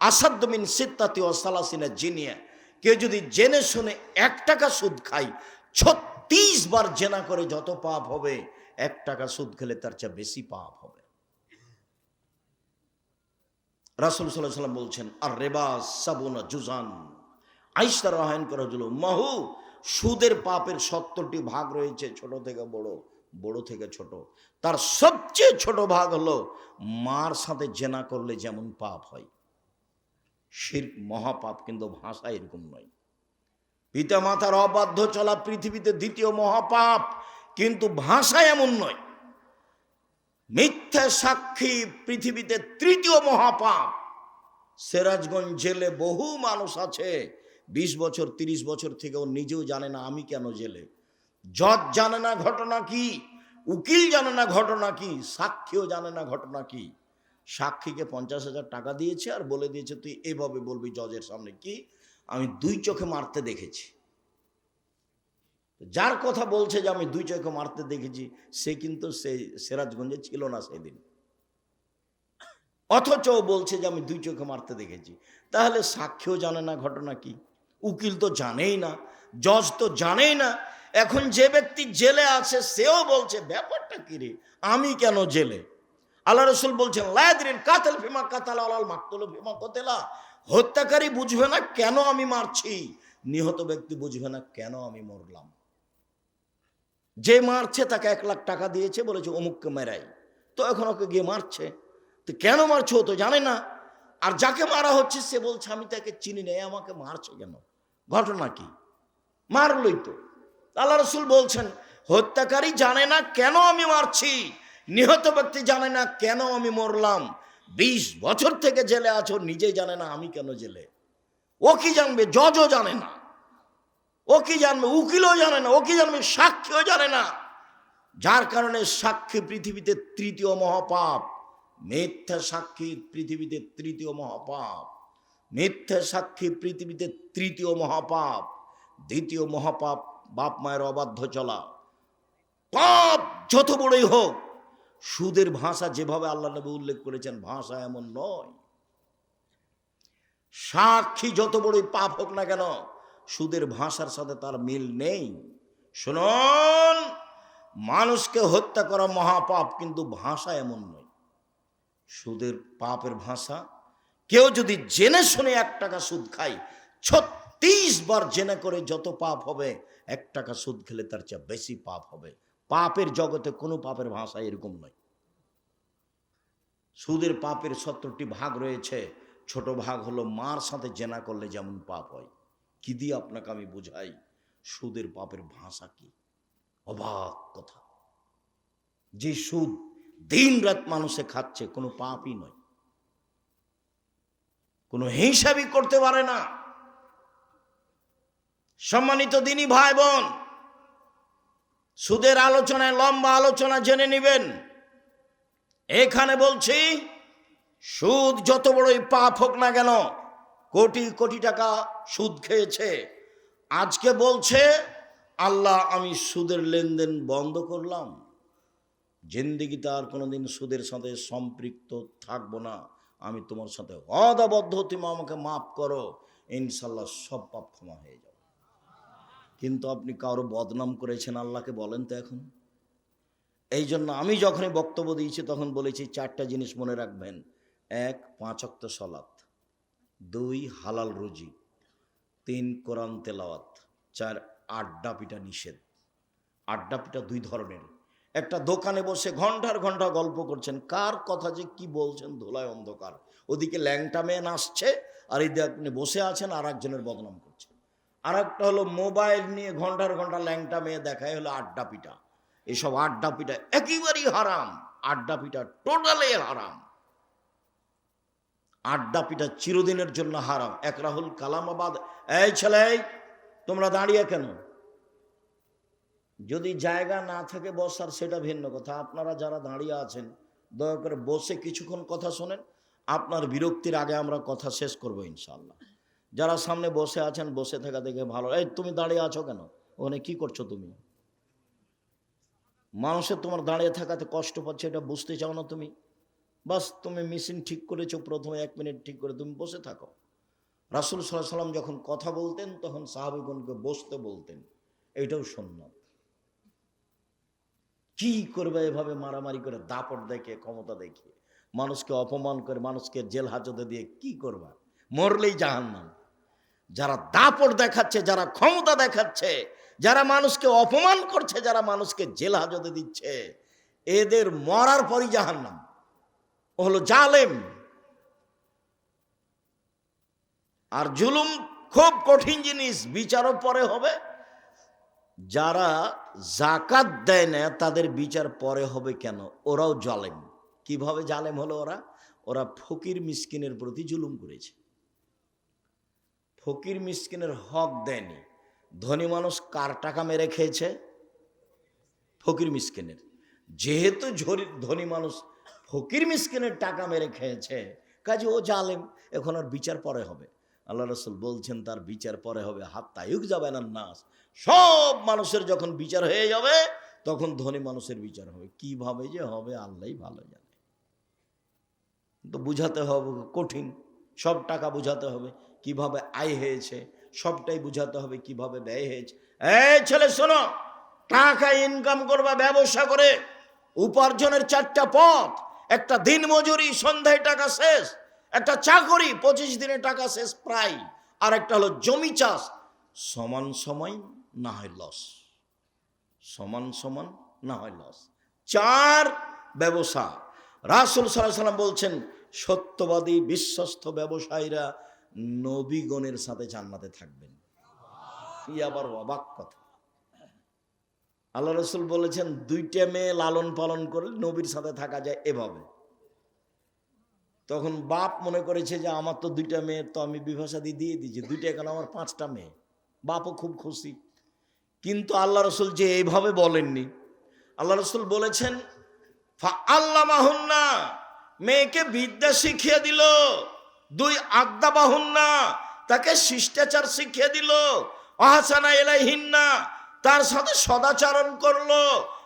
আসাদ্দু মিন সিত্তাতি ওয়া সালাসিনা জিনিয়া। কেউ যদি জেনে শুনে 1 টাকা সুদ খায়, 36 বার জেনা করে যত পাপ হবে, 1 টাকা সুদ খেলে তার চেয়ে বেশি পাপ হবে। রাসূল সাল্লাল্লাহু আলাইহি ওয়াসাল্লাম বলছেন, আর রিবা সাবুনা জুজান। আয়েশা রাদিয়াল্লাহু আনহা মাহু, সুদের পাপের 70টি ভাগ রয়েছে, ছোট থেকে বড়, বড় থেকে ছোট। তার সবচেয়ে ছোট ভাগ হলো মার সাথে জেনা করলে যেমন পাপ হয়। শিরক মহাপাপ, কিন্তু ভাষা এরকম নয়। পিতা মাতার অবাধ্য চলা পৃথিবীতে 2য় মহাপাপ, কিন্তু ভাষা এমন নয়। মিথ্যা সাক্ষী পৃথিবীতে 3য় মহাপাপ। সিরাজগঞ্জ জেলে বহু মানুষ আছে, 20 বছর 30 বছর থেকেও নিজেও জানে না আমি কেন জেলে। জজ জানে না ঘটনা কি, উকিল জানে না ঘটনা কি, সাক্ষীও জানে না ঘটনা কি। সাক্ষীকে 50,000 টাকা দিয়েছে আর বলে দিয়েছে তুই এভাবে বলবি জজের সামনে, কি আমি 2 চোখে মারতে দেখেছি। যার কথা বলছে যে আমি 2 চোখে মারতে দেখেছি, সে কিন্তু সে সিরাজগঞ্জে ছিল না সেদিন, অথচ বলছে যে আমি 2 চোখে মারতে দেখেছি। তাহলে সাক্ষীও জানে না ঘটনা কি, উকিল তো জানেই না, জজ তো জানেই না। এখন যে ব্যক্তি জেলে আছে সেও বলছে ব্যাপারটা কি রে, আমি কেন জেলে। আল্লাহ রসুল বলছেন, লা ইয়াদরিল কাতিল ফিমা কাতালা ওয়াল মাকতুলু ফিমা কুতিলা। হত্যাকারী বুঝবে না কেন আমি মারছি, নিহত ব্যক্তি বুঝবে না কেন আমি মরলাম। যে মারছে তাকে 1 লাখ টাকা দিয়েছে, বলেছে অমুককে মেরাই, তো এখন ওকে গিয়ে মারছে, তো কেন মারছো তো জানে না। আর যাকে মারা হচ্ছে সে বলছে আমি তাকে চিনি না, আমাকে মারছে কেন, ঘটনা কি, মারলই তো। আল্লাহ রসুল বলছেন, হত্যাকারী জানে না কেন আমি মারছি, নিহত ব্যক্তি জানে না কেন আমি মরলাম। 20 বছর থেকে জেলে আছো, নিজেই জানে না আমি কেন জেলে। ও কি জানবে, জজও জানে না, ও কি জানবে, উকিলও জানে না, ও কি জানবে, সাক্ষীও জানে না। যার কারণে সাক্ষী পৃথিবীতে 3য় মহাপাপ। মিথ্যা সাক্ষী পৃথিবীতে 3য় মহাপাপ। মিথ্যা সাক্ষী পৃথিবীতে 3য় মহাপাপ। 2য় মহাপাপ বাপ মায়ের অবাধ্য চলা। পাপ যত বড়ই হোক, সুদের ভাষা যেভাবে আল্লাহ নবী উল্লেখ করেছেন, ভাষা এমন নয়। সাক্ষী যত বড়ই পাপ হোক না কেন, সুদের ভাষার সাথে তার মিল নেই। শুনুন, মানুষকে হত্যা করা মহাপাপ, কিন্তু ভাষা এমন নয়। সুদের পাপের ভাষা, কেউ যদি জেনে শুনে 1 টাকা সুদ খায়, 36 বার জেনে করে যত পাপ হবে, 1 টাকা সুদ খেলে তার চেয়ে বেশি পাপ হবে। পাপের জগতে কোনো পাপের ভাষা এরকম নয়। সুদের পাপের 70টি ভাগ রয়েছে, ছোট ভাগ হলো মার সাথে জেনা করলে যেমন পাপ হয়। কি দিয়ে আপনাকে আমি বুঝাই সুদের পাপের ভাষা কি, অবাক কথা। যে সুদ দিন রাত মানুষে খাচ্ছে, কোনো পাপই নয়, কোনো হিসাবই করতে পারে না। সম্মানিত দিনী ভাই বোন, সুদের আলোচনায় লম্বা আলোচনা জেনে নেবেন। এখানে বলছি, সুদ যত বড়ই পাপ হোক না কেন, কোটি কোটি টাকা সুদ খেয়েছে, আজকে বলছে আল্লাহ আমি সুদের লেনদেন বন্ধ করলাম, জিন্দেগিতে আর কোনোদিন সুদের সাথে সম্পৃক্ত থাকবো না, আমি তোমার সাথে ওয়াদাবদ্ধ, তুমি আমাকে মাফ করো, ইনশাল্লাহ সব পাপ ক্ষমা হয়ে যাবে। কিন্তু আপনি কারো বদনাম করেছেন, আল্লাহকে বলেন তো এখন। এই জন্য আমি যখনই বক্তব্য দিয়েছি তখন বলেছি 4টা জিনিস মনে রাখবেন। 1, 5 ওয়াক্ত সালাত, 2, হালাল রুজি, 3, কোরআন তেলাওয়াত, 4, আড্ডা পিটা নিষেধ। আড্ডা পিটা 2 ধরনের। একটা দোকানে বসে ঘন্টার ঘন্টা গল্প করছেন, কার কথা যে কি বলছেন ধোলায় অন্ধকার। ওদিকে ল্যাংটা মেয়ে নাচছে, আর এদিকে আপনি বসে আছেন আর একজনের বদনাম করছেন। আর একটা হলো মোবাইল নিয়ে ঘন্টার ঘন্টা ল্যাংটা মেয়ে দেখায়, হলো আড্ডা পিটা। এসব আড্ডা পিটা একেবারেই হারাম। আড্ডা পিটা টোটালি হারাম। আড্ডা পিটা চিরদিনের জন্য হারাম। এক রাহুল কালামাবাদ, এই ছেলে তোমরা দাঁড়িয়ে কেন? যদি জায়গা না থাকে বসার সেটা ভিন্ন কথা, আপনারা যারা দাঁড়িয়ে আছেন দয়া করে বসে কিছুক্ষণ কথা শোনেন। আপনার বিরক্তির আগে আমরা কথা শেষ করব ইনশাআল্লাহ। যারা সামনে বসে আছেন বসে থাকা দেখে ভালো। এই তুমি দাঁড়িয়ে আছো কেন? ওখানে কি করছো তুমি? মানুষের তোমার দাঁড়িয়ে থাকাতে কষ্ট পাচ্ছে, এটা বুঝতে চাও না তুমি? বাস তুমি মেশিন ঠিক করেছো, প্রথমে 1 মিনিট ঠিক করে তুমি বসে থাকো। রাসূল সাল্লাল্লাহু আলাইহি ওয়াসাল্লাম যখন কথা বলতেন তখন সাহাবীগণকে বসতে বলতেন, এটাও সুন্নাত। কি করবে এভাবে মারামারি করে, দাপট দেখে, ক্ষমতা দেখিয়ে, মানুষকে অপমান করে, মানুষকে জেল হাজতে দিয়ে কি করবা? মরলেই জাহান্নাম। যারা দাপট দেখাচ্ছে, যারা ক্ষমতা দেখাচ্ছে, যারা মানুষকে অপমান করছে, যারা মানুষকে জেল হাজতে দিচ্ছে, এদের মরার পরই জাহান্নাম। ও হলো জালেম। আর জুলুম খুব কঠিন জিনিস, বিচারও পরে হবে। যারা জাকাত দেয় না তাদের বিচার পরে হবে কেন? ওরাও জালেম। কিভাবে জালেম হলো ওরা? ওরা ফকির মিসকিনের প্রতি জুলুম করেছে, ফকির মিসকিনের হক দেয়নি। ধনী মানুষ কার টাকা মেরে খেয়েছে? ফকির মিসকিনের। যেহেতু ধনী মানুষ ফকির মিসকিনের টাকা মেরে খেয়েছে, কাজে ও জালেম। এখন আর বিচার পরে হবে। আল্লাহ রাসূল বলছেন তার বিচার পরে হবে, হাত্তা ইউকযাবা নাস। সব মানুষের যখন বিচার হয়ে যাবে তখন ধনী মানুষের বিচার হবে। কিভাবে যে হবে আল্লাহই ভালো জানে। তো বুঝাতে হবে কঠিন, সব টাকা বুঝাতে হবে কিভাবে আয় হয়েছে, সবটাই বুঝাতে হবে কিভাবে ব্যয় হয়েছে। এই ছেলে শোনো, টাকা ইনকাম করবা ব্যবসা করে, উপার্জনের 4টা পথ। একটা দিন মজুরি, সন্ধ্যায় টাকা শেষ। একটা চাকরি, 25 দিনে টাকা শেষ প্রায়। আর একটা হলো জমি চাষ, সমান সময় না হয় লস, সমান সমান না হয় লস। 4 ব্যবসা। রাসূল সাল্লাল্লাহু আলাইহি ওয়াসাল্লাম বলছেন সত্যবাদী বিশ্বস্ত ব্যবসায়ীরা নবীগণের সাথে জান্নাতে থাকবেন। কি আবার অবাক কথা! আল্লাহ রাসূল বলেছেন 2টা মেয়ে লালন পালন করে নবীর সাথে থাকা যায় এভাবে। তখন বাপ মনে করেছে যে আমার তো 2টা মেয়ে, তো আমি বিবাহ শাদী দিয়ে দিয়েছি, 2টা কেন, আমার 5টা মেয়ে। বাপও খুব খুশি। কিন্তু আল্লাহ রাসূল যে এইভাবে বলেননি। আল্লাহ রাসূল বলেছেন ফাআল্লামাহুন্না, মেয়েকে বিদ্যা শিখিয়ে দিল। 2 আদাবাহুন্না, তাকে শিষ্টাচার শিখিয়ে দিল। আহসানা ইলাইহিন্না, তার সাথে সদাচরণ করলো।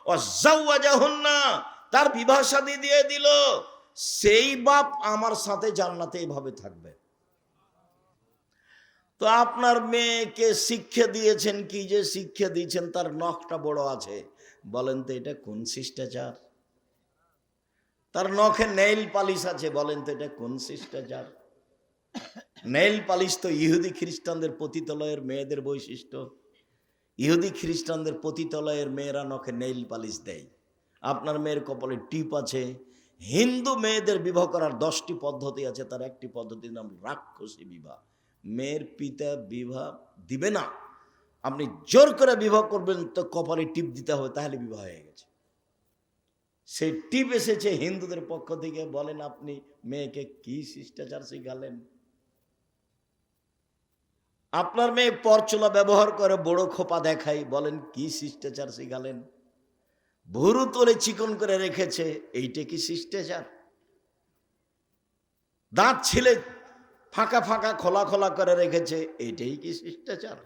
ওয়াজাওয়াজাহুন্না, তার বিবাহ শাদী দিয়ে দিল। সেই বাপ আমার সাথে জান্নাতে এইভাবে থাকবে। তো আপনার মেয়েকে শিক্ষা দিয়েছেন, কি যে শিক্ষা দিয়েছেন, তার নখটা বড় আছে। বলেন তো এটা কোন শিষ্টাচার? তার নখে নেইল পালিশ আছে, বলেন তো এটা কোন শিষ্টাচার? নেইল পালিশ তো ইহুদি খ্রিস্টানদের পতিতালয়ের মেয়েদের বৈশিষ্ট্য। ইহুদি খ্রিস্টানদের পতিতালয়ের মেয়েরা নখে নেইল পালিশ দেয়। আপনার মেয়ের কপালে টিপ আছে। হিন্দু মেয়েদের বিবাহ করার 10টি পদ্ধতি আছে, তার একটি পদ্ধতির নাম রাক্ষসী বিবাহ। মেয়ের পিতা বিবাহ দিবে না, আপনি জোর করে বিবাহ করবেন তো কপালে টিপ দিতে হবে, তাহলে বিবাহ হয়ে গেছে। সেই টিপ এসেছে হিন্দুদের পক্ষ থেকে। বলেন আপনি মেয়েকে কি শিষ্টাচার শিখালেন? আপনার মেয়ে পরচুলা ব্যবহার করে বড় খোপা দেখাই, বলেন কি শিষ্টাচার শিখালেন? ভুরু তোলে চিকন করে রেখেছে, এইটা কি শিষ্টাচার? দাঁত ছিলে ফাঁকা ফাঁকা খোলা খোলা করে রেখেছে, এইটাই কি শিষ্টাচার?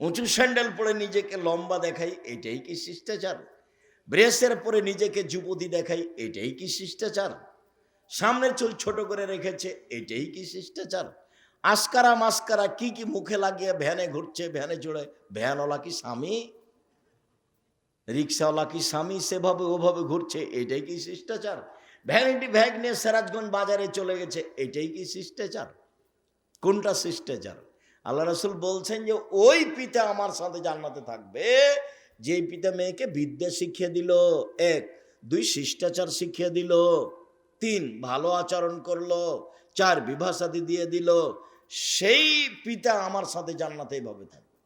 উঁচু স্যান্ডেল পরে নিজেকে লম্বা দেখাই, এইটাই কি শিষ্টাচার? ব্রেসের পরে নিজেকে যুবতী দেখাই, এটাই কি শিষ্টাচার? সামনের চুল ছোট করে রেখেছে, এটাই কি শিষ্টাচার? আস্কারা মাস্কারা কি কি মুখে লাগিয়ে ভ্যানে ঘুরছে, ভ্যানে চড়ে। ভ্যানওয়ালা কি স্বামী? রিক্সাওয়ালা কি স্বামী? সেভাবে ওভাবে ঘুরছে, এটাই কি শিষ্টাচার? ভ্যানিটি ব্যাগ নিয়ে সিরাজগঞ্জ বাজারে চলে গেছে, এটাই কি শিষ্টাচার? কোনটা শিষ্টাচার? আল্লাহ রাসূল বলছেন যে ওই পিতা আমার সাথে জান্নাতে থাকবে যে পিতা মেয়েকে বিদ্যা শিখিয়ে দিল, 1, 2 শিষ্টাচার শিখিয়ে দিল, 3 ভালো আচরণ করলো, 4 বিবাহ শাদী দিয়ে দিল। সেই পিতা আমার সাথে জান্নাতে এইভাবে থাকবে।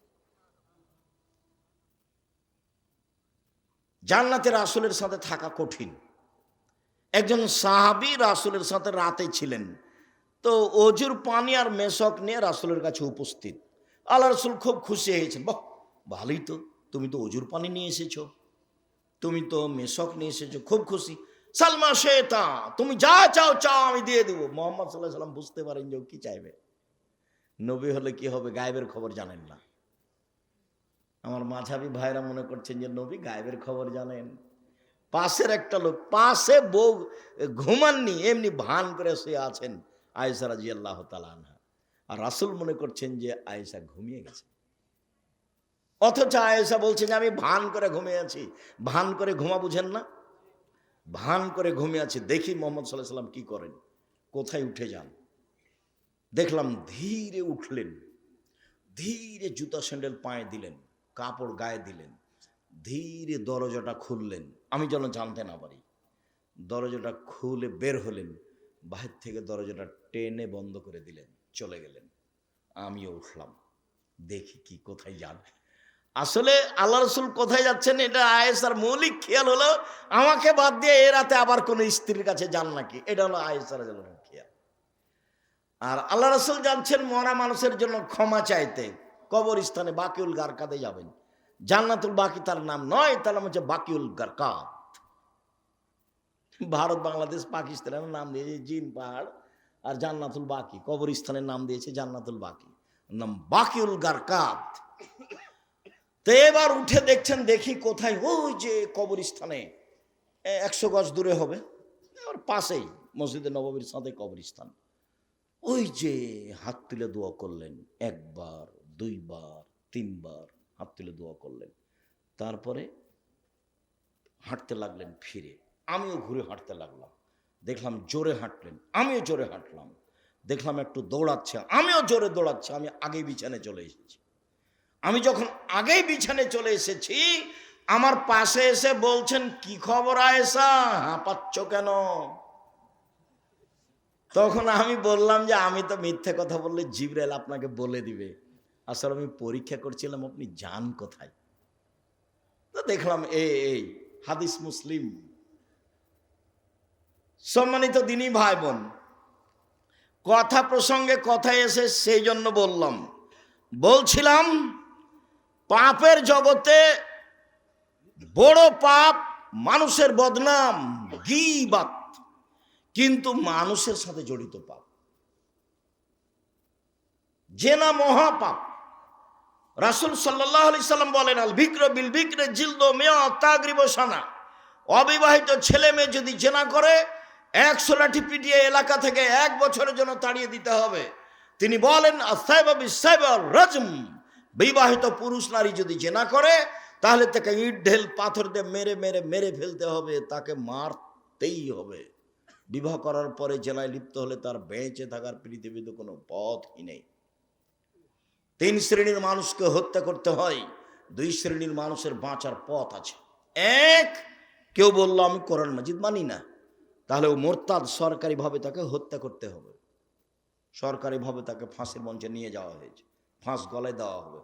জান্নাতে রাসূলের সাথে থাকা কঠিন। একজন সাহাবী রাসূলের সাথে রাতে ছিলেন। তো অজুর পানি আর মেশক নিয়ে রাসূলের কাছে উপস্থিত। আল্লাহ রাসূল খুব খুশি হয়েছেন। বাহ, ভালোই তো, তুমি তো অজুর পানি নিয়ে এসেছো, তুমি তো মেশক নিয়ে এসেছো, খুব খুশি। সালমা শেতা, তুমি যা চাও চাও আমি দিয়ে দেবো। মোহাম্মদ সাল্লাল্লাহু আলাইহি সাল্লাম বুঝতে পারেন যে ও কি চাইবে। নবী হলে কি হবে, গায়েবের খবর জানেন না। আমার মাঝাবি ভাইরা মনে করছেন যে নবী গায়েবের খবর জানেন। পাশের একটা লোক, পাশে বউ ঘুমাননি, এমনি ভান করে শুয়ে আছেন আয়েশা রাদিয়াল্লাহু তাআলা আনহা, আর রাসূল মনে করছেন যে আয়েশা ঘুমিয়ে গেছে। অথচ আয়েশা বলছে যে আমি ভান করে ঘুমিয়ে আছি। ভান করে ঘুমা বুঝেন না? ভান করে ঘুমিয়ে আছি। দেখি মোহাম্মদ সাল্লাল্লাহু আলাইহি সাল্লাম কি করেন, কোথায় উঠে যান। দেখলাম ধীরে উঠলেন, ধীরে জুতা স্যান্ডেল পায়ে দিলেন, কাপড় গায়ে দিলেন, ধীরে দরজাটা খুললেন, আমি যেন জানতে না পারি। দরজাটা খুলে বের হলেন, বাহির থেকে দরজাটা টেনে বন্ধ করে দিলেন, চলে গেলেন। আমিও উঠলাম, দেখি কি কোথায় যান। আসলে আল্লাহ রাসূল কোথায় যাচ্ছেন এটা আয়েশার মৌলিক খেয়াল হলো, আমাকে বাদ দিয়ে এ রাতে আবার কোনো স্ত্রীর কাছে যান নাকি, এটা হলো আয়েশার খেয়াল। আর আল্লাহ রাসূল যাচ্ছেন মরা মানুষের জন্য ক্ষমা চাইতে, কবরস্থানে বাকিউল গারকাদে যাবেন। জান্নাতুল বাকি তার নাম নয়, তার নাম হচ্ছে বাকিউল গারকাদ। ভারত, বাংলাদেশ, পাকিস্তানের নাম দিয়েছে জিন পাহাড়, আর জান্নাতুল বাকি কবরস্থানের নাম দিয়েছে জান্নাতুল বাকি, নাম বাকিউল গারকাদ। তো এবার উঠে দেখছেন, দেখি কোথায়, ওই যে কবরস্থানে 100 গজ দূরে হবে, আর পাশেই মসজিদে নববীর সাথে কবরস্থান। ওই যে হাত তুলে দোয়া করলেন, 1 বার 2 বার 3 বার হাত তুলে দোয়া করলেন। তারপরে হাঁটতে লাগলেন ফিরে, আমিও ঘুরে হাঁটতে লাগলাম। দেখলাম জোরে হাঁটলেন, আমিও জোরে হাঁটলাম। দেখলাম একটু দৌড়াচ্ছে, আমিও জোরে দৌড়াচ্ছি। আমি আগেই বিছানে চলে এসেছি। আমি যখন আগেই বিছানে চলে এসেছি, আমার পাশে এসে বলছেন, কি খবর আয়েশা, হাঁপাচ্ছ কেন? তখন আমি বললাম যে আমি তো মিথ্যে কথা বললে জিবরাইল আপনাকে বলে দিবে। আসলে আমি পরীক্ষা করছিলাম আপনি যান কোথায়। তো দেখলাম এই হাদিস মুসলিম। সম্মানিত দিনী ভাই বোন, কথা প্রসঙ্গে কথায় এসে সেই জন্য বলছিলাম পাপের জগতে বড় পাপ মানুষের বদনাম, গীবাত, কিন্তু মানুষের সাথে জড়িত পাপ। জেনা মহাপাপ। রাসূল সাল্লাল্লাহু আলাইহি সাল্লাম বলেন, আল বিকর বিল বিকরে জিলদু মিয়া তাগরিব সানা। অবিবাহিত ছেলে মেয়ে যদি জেনা করে 100 লাঠি পিটিয়ে এলাকা থেকে 1 বছরের জন্য তাড়িয়ে দিতে হবে। তিনি বলেন, আসাইবা বিসাইবা রাজম। বিবাহিত পুরুষ নারী যদি জেনা করে তাহলে তাকে ইট ঢেল পাথর দিয়ে মেরে মেরে মেরে ফেলতে হবে, তাকে মারতেই হবে। বিবাহ করার পরে জেনায় লিপ্ত হলে তার বেঁচে থাকার পৃথিবীতে কোনো পথই নেই। 3 শ্রেণীর মানুষকে হত্যা করতে হয়, 2 শ্রেণীর মানুষের বাঁচার পথ আছে। 1, কেউ বলল আমি কোরআন মাজিদ মানি না, তাহলে ও মোরতাদ, সরকারিভাবে তাকে হত্যা করতে হবে। সরকারিভাবে তাকে ফাঁসির মঞ্চে নিয়ে যাওয়া হয়েছে, ফাঁস গলায় দেওয়া হবে।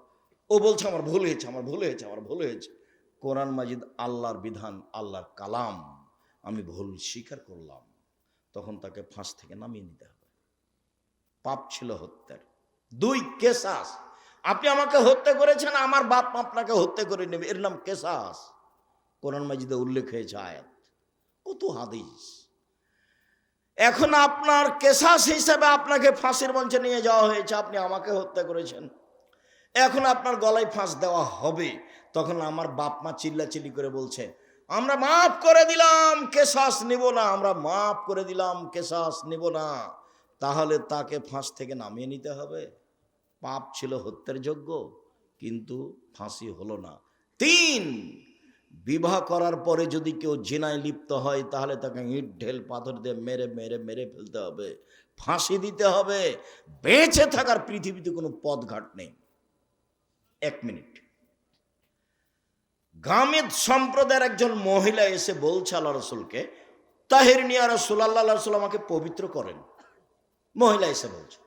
ও বলছে আমার ভুল হয়েছে, আমার ভুল হয়েছে, আমার ভুল হয়েছে। কোরআন মাজিদ আল্লাহর বিধান, আল্লাহর কালাম, আমি ভুল স্বীকার করলাম, তখন তাকে ফাঁস থেকে নামিয়ে নিতে হবে। পাপ ছিল হত্যার। 2, কেসাস। আপনি আমাকে হত্যা করেছেন, আমার বাপ আপনাকে হত্যা করে নেবে, এর নাম কেসাস। কোরআন মাজিদে উল্লেখ হয়েছে আয়াত, কত হাদিস। এখন আপনার কেসাস হিসেবে আপনাকে ফাঁসির মঞ্চে নিয়ে যাওয়া হয়েছে, আপনি আমাকে হত্যা করেছেন, এখন আপনার গলায় ফাঁস দেওয়া হবে। তখন আমার বাপ মা চিল্লাচিল্লি করে বলছে, আমরা মাফ করে দিলাম, কেসাস নিব না, আমরা মাফ করে দিলাম, কেসাস নিব না। তাহলে তাকে ফাঁস থেকে নামিয়ে নিতে হবে। পাপ ছিল হত্যার যোগ্য, কিন্তু ফাঁসি হলো না। 3, বিবাহ করার পরে যদি কেউ জিনায় লিপ্ত হয় তাহলে তাকে ইট ঢেল পাথর দিয়ে মেরে মেরে মেরে ফেলতে হবে, ফাঁসি দিতে হবে। বেঁচে থাকার পৃথিবীতে কোনো পথঘাট নেই। 1 মিনিট। গামেদ সম্প্রদায়ের একজন মহিলা এসে বলছে আল্লাহ রসুলকে, তাহিরিনী ইয়া রাসূলুল্লাহ, আল্লাহ রসুল আমাকে পবিত্র করেন। মহিলা এসে বলছে।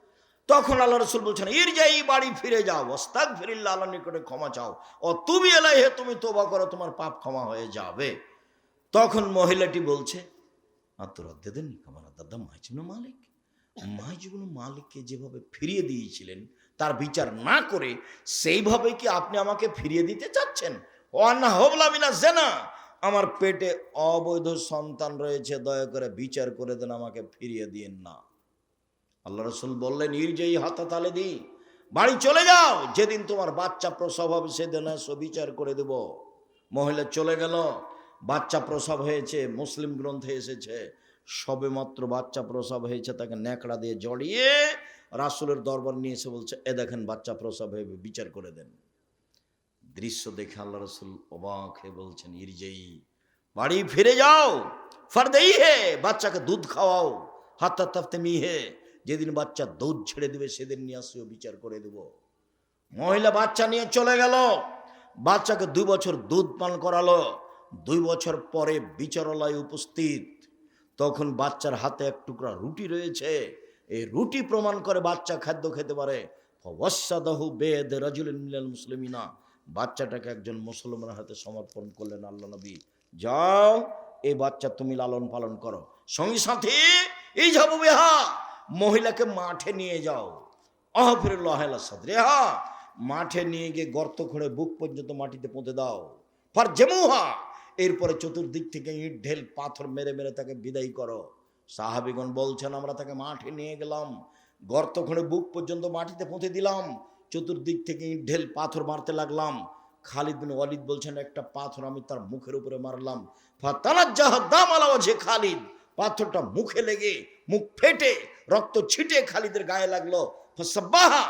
তখন আল্লাহ রসুল বলছেন, ইরজাই, বাড়ি ফিরে যাও, আস্তাগফিরুল্লাহ, আল্লাহর নিকটে ক্ষমা চাও, ও তুমি ইলাইহি, তুমি তওবা করো, তোমার পাপ ক্ষমা হয়ে যাবে। তখন মহিলাটি বলছে, আতরাদ্দাদানি কামা রাদ্দাদা মাইজ ইবনে মালিক। মাইজ ইবনে মালিককে যেভাবে ফিরিয়ে দিয়েছিলেন তার বিচার না করে সেইভাবে কি আপনি আমাকে ফিরিয়ে দিতে চাচ্ছেন? ওয়ান্না হবলা মিনা জিনা, আমার পেটে অবৈধ সন্তান রয়েছে, দয়া করে বিচার করে দেন, আমাকে ফিরিয়ে দিয়েন না। আল্লাহ রসুল বললেন, ইরজাই হাতা তালে দি, বাড়ি চলে যাও, যেদিন তোমার বাচ্চা প্রসব হবে সেদিন এসো, বিচার করে দেব। মহিলা চলে গেল, বাচ্চা প্রসব হয়েছে। মুসলিম গ্রন্থে এসেছে সবে মাত্র বাচ্চা প্রসব হয়েছে, তাকে ন্যাকড়া দিয়ে জড়িয়ে রাসূলের দরবার নিয়ে এসে বলছে, এ দেখেন বাচ্চা প্রসব হয়ে, বিচার করে দেন। দৃশ্য দেখে আল্লাহ রসুল অবাক হয়ে বলছেন, ইরজাই, বাড়ি ফিরে যাও, ফারদেই হে, বাচ্চাকে দুধ খাওয়াও, হাত্তা তাফতে মিহে, যেদিন বাচ্চা দুধ ছেড়ে দিবে সেদিন নিয়ে আসিও, বিচার করে দেব। মহিলা বাচ্চা নিয়ে চলে গেল, বাচ্চাকে 2 বছর দুধ পান করালো। 2 বছর পরে বিচারালয় উপস্থিত, তখন বাচ্চার হাতে এক টুকরা রুটি রয়েছে। এই রুটি প্রমাণ করে বাচ্চা খাদ্য খেতে পারে। ফাওয়াসাদাহু বেদ রাজুলিন মিনাল মুসলিমিনা, বাচ্চাটাকে একজন মুসলমানের হাতে সমর্পণ করলেন আল্লাহ নবী। যাও, এই বাচ্চা তুমি লালন পালন করো। সঙ্গী সাথী, এই যাবো বেহা, মহিলাকে মাঠে নিয়ে যাও। আহফিরুল্লাহ সাদরিহা, মাঠে নিয়ে গিয়ে গর্ত খুঁড়ে বুক পর্যন্ত মাটিতে পুঁতে দাও। ফার জেমুহা, এরপরে চতুর্দিক থেকে ইট ঢেল পাথর মেরে মেরে তাকে বিদায় করো। সাহাবীগণ বলছেন, আমরা তাকে মাঠে নিয়ে গেলাম, গর্ত খুঁড়ে বুক পর্যন্ত মাটিতে পুঁতে দিলাম, চতুর্দিক থেকে ইট ঢেল পাথর মারতে লাগলাম। খালিদ বিন ওয়ালিদ বলছেন, একটা পাথর আমি তার মুখের উপরে মারলাম, ফাতানাজ্জাহ দাম আলা ওয়াজহি খালিদ, পাথরটা মুখে লেগে মুখ ফেটে রক্ত ছিটে খালিদের গায়ে লাগলো। ফাসাব্বাহা,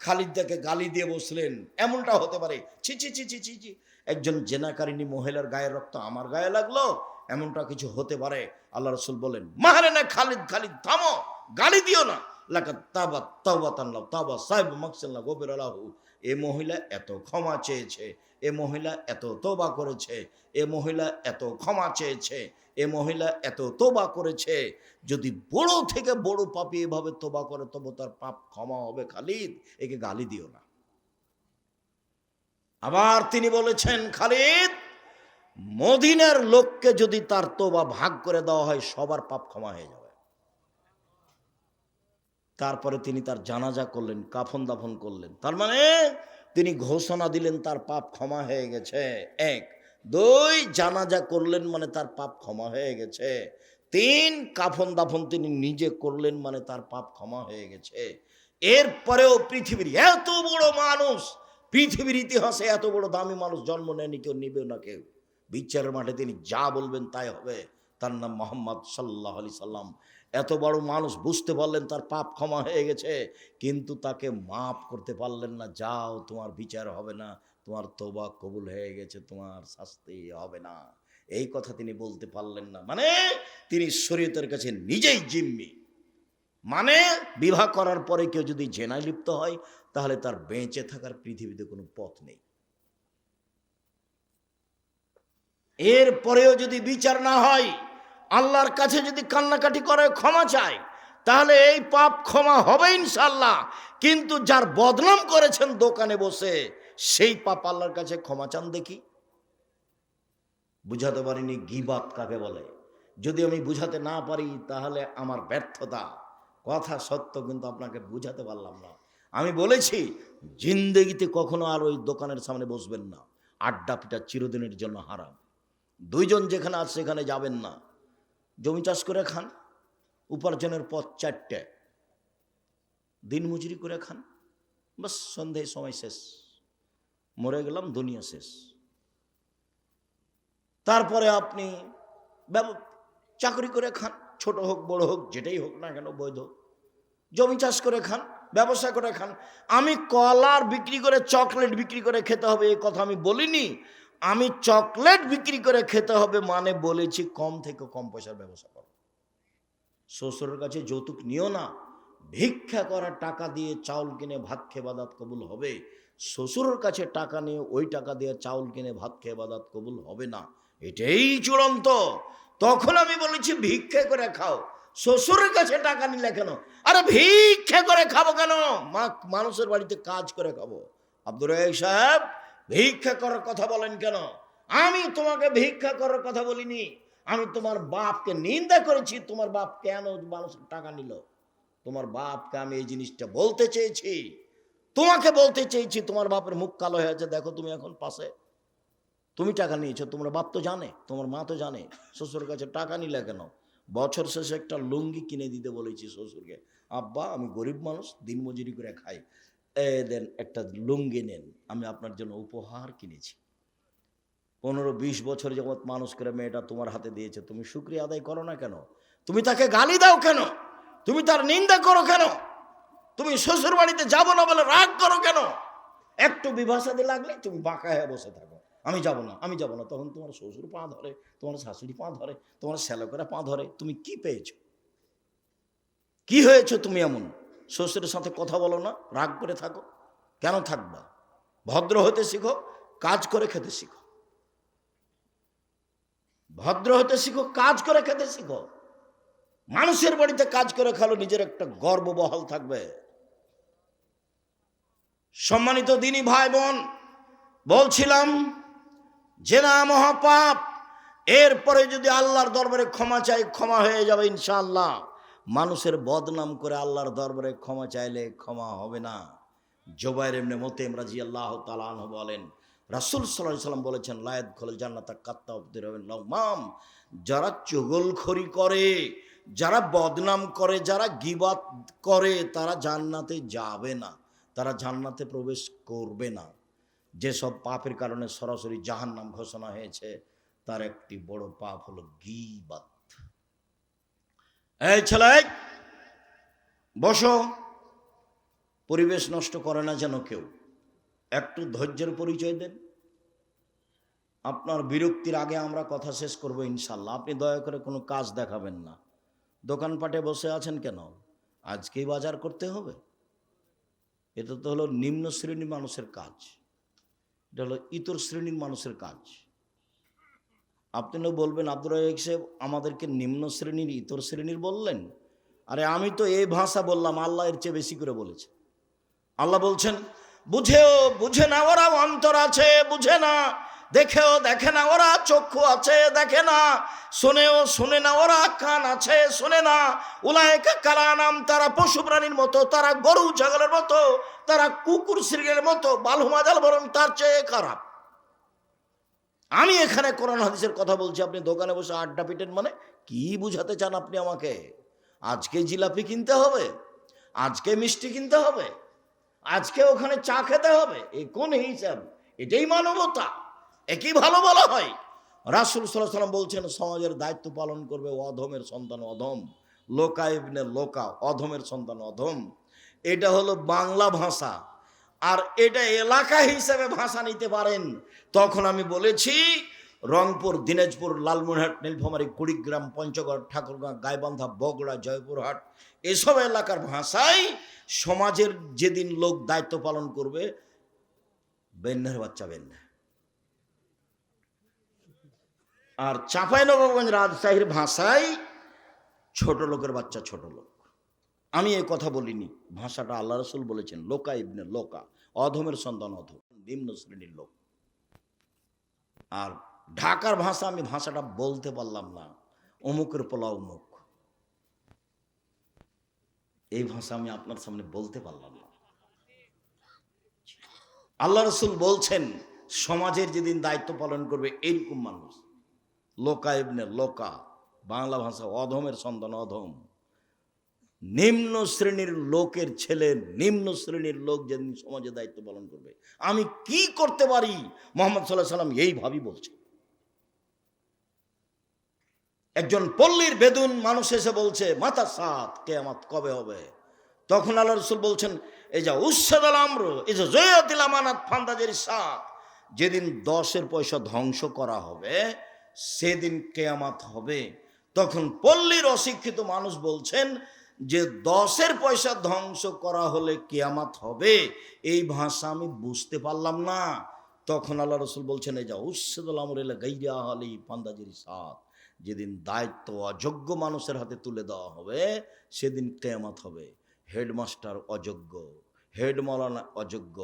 খালিদ তাকে গালি দিয়ে বসলেন, এমনটা হতে পারে? ছি ছি ছি ছি ছি ছি, একজন জেনাকারিনী মহিলার গায়ের রক্ত আমার গায়ে লাগলো, এমনটা কিছু হতে পারে? আল্লাহ রাসূল বলেন, মারে না খালিদ, খালিদ থামো, গালি দিও না। লাকাত তাবাত তাওবাতান লাউ তাবা সাইব মাকসাল্লাহ গফির লাহু, এ মহিলা এত ক্ষমা চেয়েছে, এ মহিলা এত তওবা করেছে, এ মহিলা এত ক্ষমা চেয়েছে, এ মহিলা এত তওবা করেছে। যদি বড় থেকে বড় পাপী এভাবে তওবা করে তবে তার পাপ ক্ষমা হবে। খালিদ, একে গালি দিও না। আবার তিনি বলেছেন, খালিদ, মদিনার লোককে যদি তার তওবা ভাগ করে দেওয়া হয়, সবার পাপ ক্ষমা হয়ে যাবে। তারপরে তিনি তার জানাজা করলেন, কাফন দাফন করলেন। তার মানে তিনি ঘোষণা দিলেন তার পাপ ক্ষমা হয়ে গেছে। 1, 2, জানাজা করলেন মানে তার পাপ ক্ষমা হয়ে গেছে। 3, কাফন দাফন তিনি নিজে করলেন মানে তার পাপ ক্ষমা হয়ে গেছে। এরপরেও পৃথিবীর এত বড় মানুষ, পৃথিবীর ইতিহাসে এত বড় দামি মানুষ জন্ম নেয়নি, কেউ নিবে না কেউ। বিচারের মাঠে তিনি যা বলবেন তাই হবে। তার নাম মুহাম্মদ সাল্লাল্লাহু আলাইহি সাল্লাম। এত বড় মানুষ বুঝতে পারলেন তার পাপ ক্ষমা হয়ে গেছে, কিন্তু তাকে মাফ করতে পারলেন না। যাও, তোমার বিচার হবে না, তোমার তওবা কবুল হয়ে গেছে, তোমার শাস্তি হবে না, এই কথা তিনি বলতে পারলেন না। মানে তিনি শরীয়তের কাছে নিজেই জিম্মি। মানে বিবাহ করার পরে কেউ যদি জেনায় লিপ্ত হয়, তাহলে তার বেঁচে থাকার পৃথিবীতে কোনো পথ নেই। এরপরেও যদি বিচার না হয়, আল্লাহর কাছে যদি কান্নাকাটি করে ক্ষমা চায়, তাহলে এই পাপ ক্ষমা হবে ইনশাআল্লাহ। কিন্তু যার বদনাম করেছেন দোকানে বসে, সেই পাপ আল্লাহর কাছে ক্ষমা চান দেখি। বুঝাতে পারিনি গীবাত কাকে বলে। যদি আমি বুঝাতে না পারি তাহলে আমার ব্যর্থতা। কথা সত্য, কিন্তু আপনাকে বুঝাতে পারলাম না। আমি বলেছি, জিন্দেগিতে কখনো আর ওই দোকানের সামনে বসবেন না। আড্ডা পিটা চিরদিনের জন্য হারাম। 2 জন যেখানে আছে সেখানে যাবেন না। জমি চাষ করে খান, উপার্জনের পথ 4টে, দিন মজুরি করে খান, বাস সন্ধ্যায় সময় শেষ, মরে গেলাম, দুনিয়া শেষ। তারপরে আপনি চাকরি করে খান, ছোট হোক বড় হোক যেটাই হোক না কেন বৈধ। জমি চাষ করে খান, ব্যবসা করে খান। আমি কলার বিক্রি করে চকলেট বিক্রি করে খেতে হবে এই কথা আমি বলিনি। আমি চকলেট বিক্রি করে খেতে হবে মানে বলেছি কম থেকে কম পয়সার ব্যবসা করো। শ্বশুরের কাছে যৌতুক নিও না। ভিক্ষা করা টাকা দিয়ে চাউল কিনে ভাত খেয়ে বাদাত কবুল হবে। শ্বশুরের কাছে টাকা নিয়ে ওই টাকা দিয়ে চাউল কিনে ভাত খেয়ে বাদাত কবুল হবে না, এটাই চূড়ান্ত। তখন আমি বলেছি ভিক্ষা করে খাও। শ্বশুরের কাছে টাকা নিলে কেন? আরে ভিক্ষা করে খাবো কেন? মানুষের বাড়িতে কাজ করে খাবো। আব্দুর রাজ্জাক সাহেব, ভিক্ষা করার কথা বলেন কেন? আমি তোমাকে ভিক্ষা করার কথা বলিনি। আমি তোমার বাপকে নিন্দা করেছি। তোমার বাপ কেন মানুষের টাকা নিল? তোমার বাপকে আমি এই জিনিসটা বলতে চেয়েছি, তোমাকে বলতে চেয়েছি। তোমার বাপের মুখ কালো হয়ে আছে, দেখো তুমি এখন পাশে। তুমি টাকা নিয়েছো, তোমার বাপ তো জানে, তোমার মা তো জানে। শ্বশুর কাছে টাকা নিলে কেন? বছর শেষে একটা লুঙ্গি কিনে দিতে বলেছি শ্বশুরকে। আব্বা আমি গরিব মানুষ, দিনমজুরি করে খাই, দেন একটা লুঙ্গি নেন, আমি আপনার জন্য উপহার কিনেছি। 15-20 বছর যাবৎ মানুষ করে মেয়েটা তোমার হাতে দিয়েছে, তুমি শুকরিয়া আদায় করো না কেন? তুমি তাকে গালি দাও কেন? তুমি তার নিন্দা করো কেন? তুমি শ্বশুর বাড়িতে যাবো না বলে রাগ করো কেন? একটু বিভাষাতে লাগলে তুমি বাঁকা হয়ে বসে থাকো, আমি যাব না, আমি যাব না। তখন তোমার শ্বশুর পা ধরে, তোমার শাশুড়ি পা ধরে, তোমার শ্যালকেরা পা ধরে। তুমি কি পেয়েছো? কি হয়েছো তুমি এমন? শ্বশুরের সাথে কথা বলো না, রাগ করে থাকো, কেন থাকবা? ভদ্র হতে শিখো, কাজ করে খেতে শিখো। ভদ্র হতে শিখো, কাজ করে খেতে শিখো। মানুষের বাড়িতে কাজ করে খালো, নিজের একটা গর্ব বহাল থাকবে। সম্মানিত দিনী ভাই বোন, বলছিলাম জেনা মহাপাপ। এরপরে যদি আল্লাহর দরবারে ক্ষমা চাই, ক্ষমা হয়ে যাবে ইনশাআল্লাহ। মানুষের বদনাম করে আল্লাহর দরবারে ক্ষমা চাইলে ক্ষমা হবে না। জুবাইর ইবনে মুতঈম রাদিয়াল্লাহু তাআলা আনহু বলেন, রাসূল সাল্লাল্লাহু আলাইহি ওয়াসাল্লাম বলেছেন, লা ইয়াদখুলুল জান্নাতা কাত্তাবুর লাউমাম, যারা চুগলখড়ি করে, যারা বদনাম করে, যারা গীবত করে, তারা জান্নাতে যাবে না, তারা জান্নাতে প্রবেশ করবে না। যেসব পাপের কারণে সরাসরি জাহান্নাম ঘোষণা হয়েছে, তার একটি বড় পাপ হলো গীবত। এই ছেলে বসো, পরিবেশ নষ্ট করে না যেন কেউ। একটু ধৈর্যের পরিচয় দেন। আপনার বিরক্তির আগে আমরা কথা শেষ করব ইনশাল্লাহ। আপনি দয়া করে কোনো কাজ দেখাবেন না। দোকানপাটে বসে আছেন কেন? আজকেই বাজার করতে হবে? এটা তো হলো নিম্ন শ্রেণীর মানুষের কাজ, এটা হলো ইতর শ্রেণীর মানুষের কাজ। আপনি বলবেন আব্দুর রাজ্জাক সাহেব আমাদেরকে নিম্ন শ্রেণীর, ইতর শ্রেণীর বললেন। আরে আমি তো এই ভাষা বললাম, আল্লাহ এর চেয়ে বেশি করে বলেছে। আল্লাহ বলছেন, বুঝেও বুঝে না ওরা অন্তর আছে, বুঝে না। দেখেও দেখে না ওরা চক্ষু আছে, দেখে না। শুনেও শুনে না ওরা কান আছে, শুনে না। উলাইকা কালানাম, তারা পশু প্রাণীর মতো, তারা গরু ছাগলের মতো, তারা কুকুর শৃগালের মতো, বালহুমাজাল বরং তার চেয়ে খারাপ। আমি এখানে কোরআন হাদিসের কথা বলছি, আপনি দোকানে বসে আড্ডা পিটেন। মানে কি বুঝাতে চান আপনি আমাকে? আজকে জিলাপি কিনতে হবে, আজকে মিষ্টি কিনতে হবে, আজকে ওখানে চা খেতে হবে, এই কোন হিসাব? এটাই মানবতা? একই ভালো বলা হয়? রাসূল সাল্লাল্লাহু আলাইহি ওয়াসাল্লাম বলছেন, সমাজের দায়িত্ব পালন করবে অধমের সন্তান অধম, লোকা ইবনে লোকা, অধমের সন্তান অধম। এটা হলো বাংলা ভাষা। আর এটা এলাকা হিসেবে ভাষা নিতে পারেন। তখন আমি বলেছি রংপুর, দিনাজপুর, লালমনিরহাট, নীলফামারী, কুড়িগ্রাম, পঞ্চগড়, ঠাকুরগাঁও, গাইবান্ধা, বগুড়া, জয়পুরহাট, এসব এলাকার ভাষায় সমাজের যেদিন লোক দায়িত্ব পালন করবে, বেন্যার বাচ্চা বেন্যা। আর চাঁপাইনবাবগঞ্জ, রাজশাহীর ভাষায় ছোট লোকের বাচ্চা ছোট লোক। আমি এই কথা বলিনি, ভাষাটা আল্লাহ রাসূল বলেছেন, লোকা ইবনে লোকা, অধমের সন্তান অধম, নিম্ন শ্রেণীর লোক। আর ঢাকার ভাষা, আমি ভাষাটা বলতে পারলাম না, অমুকের পোলা অমুক, এই ভাষা আমি আপনার সামনে বলতে পারলাম না। আল্লাহ রাসূল বলছেন, সমাজের যেদিন দায়িত্ব পালন করবে এইরকম মানুষ, লোকা ইবনে লোকা, বাংলা ভাষা অধমের সন্তান অধম, নিম্ন শ্রেণীর লোকের ছেলে, নিম্ন শ্রেণীর লোক যেদিন সমাজে দায়িত্ব পালন করবে। আমি কি করতে পারি? মুহাম্মদ সাল্লাল্লাহু আলাইহি সাল্লাম এইভাবেই বলছে। একজন পল্লীর বেদুন মানুষ এসে বলছে, মাতা সাত, কিয়ামত কবে হবে? তখন আল্লাহ রাসূল বলছেন, এই যা উসসাদাল আমর, এই যে জয়াতিল আমানাত ফান্দাজের সাত, যেদিন 10 পয়সা ধ্বংস করা হবে সেদিন কিয়ামত হবে। তখন পল্লীর অশিক্ষিত মানুষ বলছেন যে 10 পয়সা ধ্বংস করা হলে কিয়ামত হবে, এই ভাষা আমি বুঝতে পারলাম না। তখন আল্লাহ রাসূল বলছেন, এই যা উসসাদাল আমর ইলা গায়রি আহলি ফান্দাজের সাত, যেদিন দায়িত্ব অযোগ্য মানুষের হাতে তুলে দেওয়া হবে সেদিন কিয়ামত হবে। হেডমাস্টার অযোগ্য, হেড মাওলানা অযোগ্য,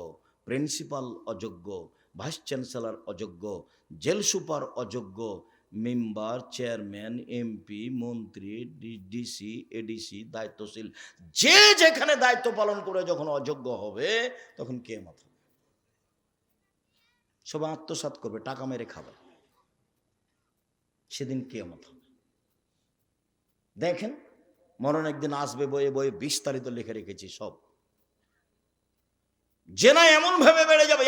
প্রিন্সিপাল অযোগ্য, ভাইস চ্যান্সেলর অযোগ্য, জেল সুপার অযোগ্য, মেম্বার, চেয়ারম্যান, এমপি, মন্ত্রী, ডিসি, এডিসি, দায়িত্বশীল, যে যেখানে দায়িত্ব পালন করে যখন অযোগ্য হবে, তখন কিয়ামত হবে। সবাই আত্মসাৎ করবে, টাকা মেরে খাবে। সেদিন কিয়ামত হবে। দেখেন, মরণ একদিন আসবে, বইয়ে বইয়ে বিস্তারিত লিখে রেখেছি সব। জেনা এমন ভাবে বেড়ে যাবে,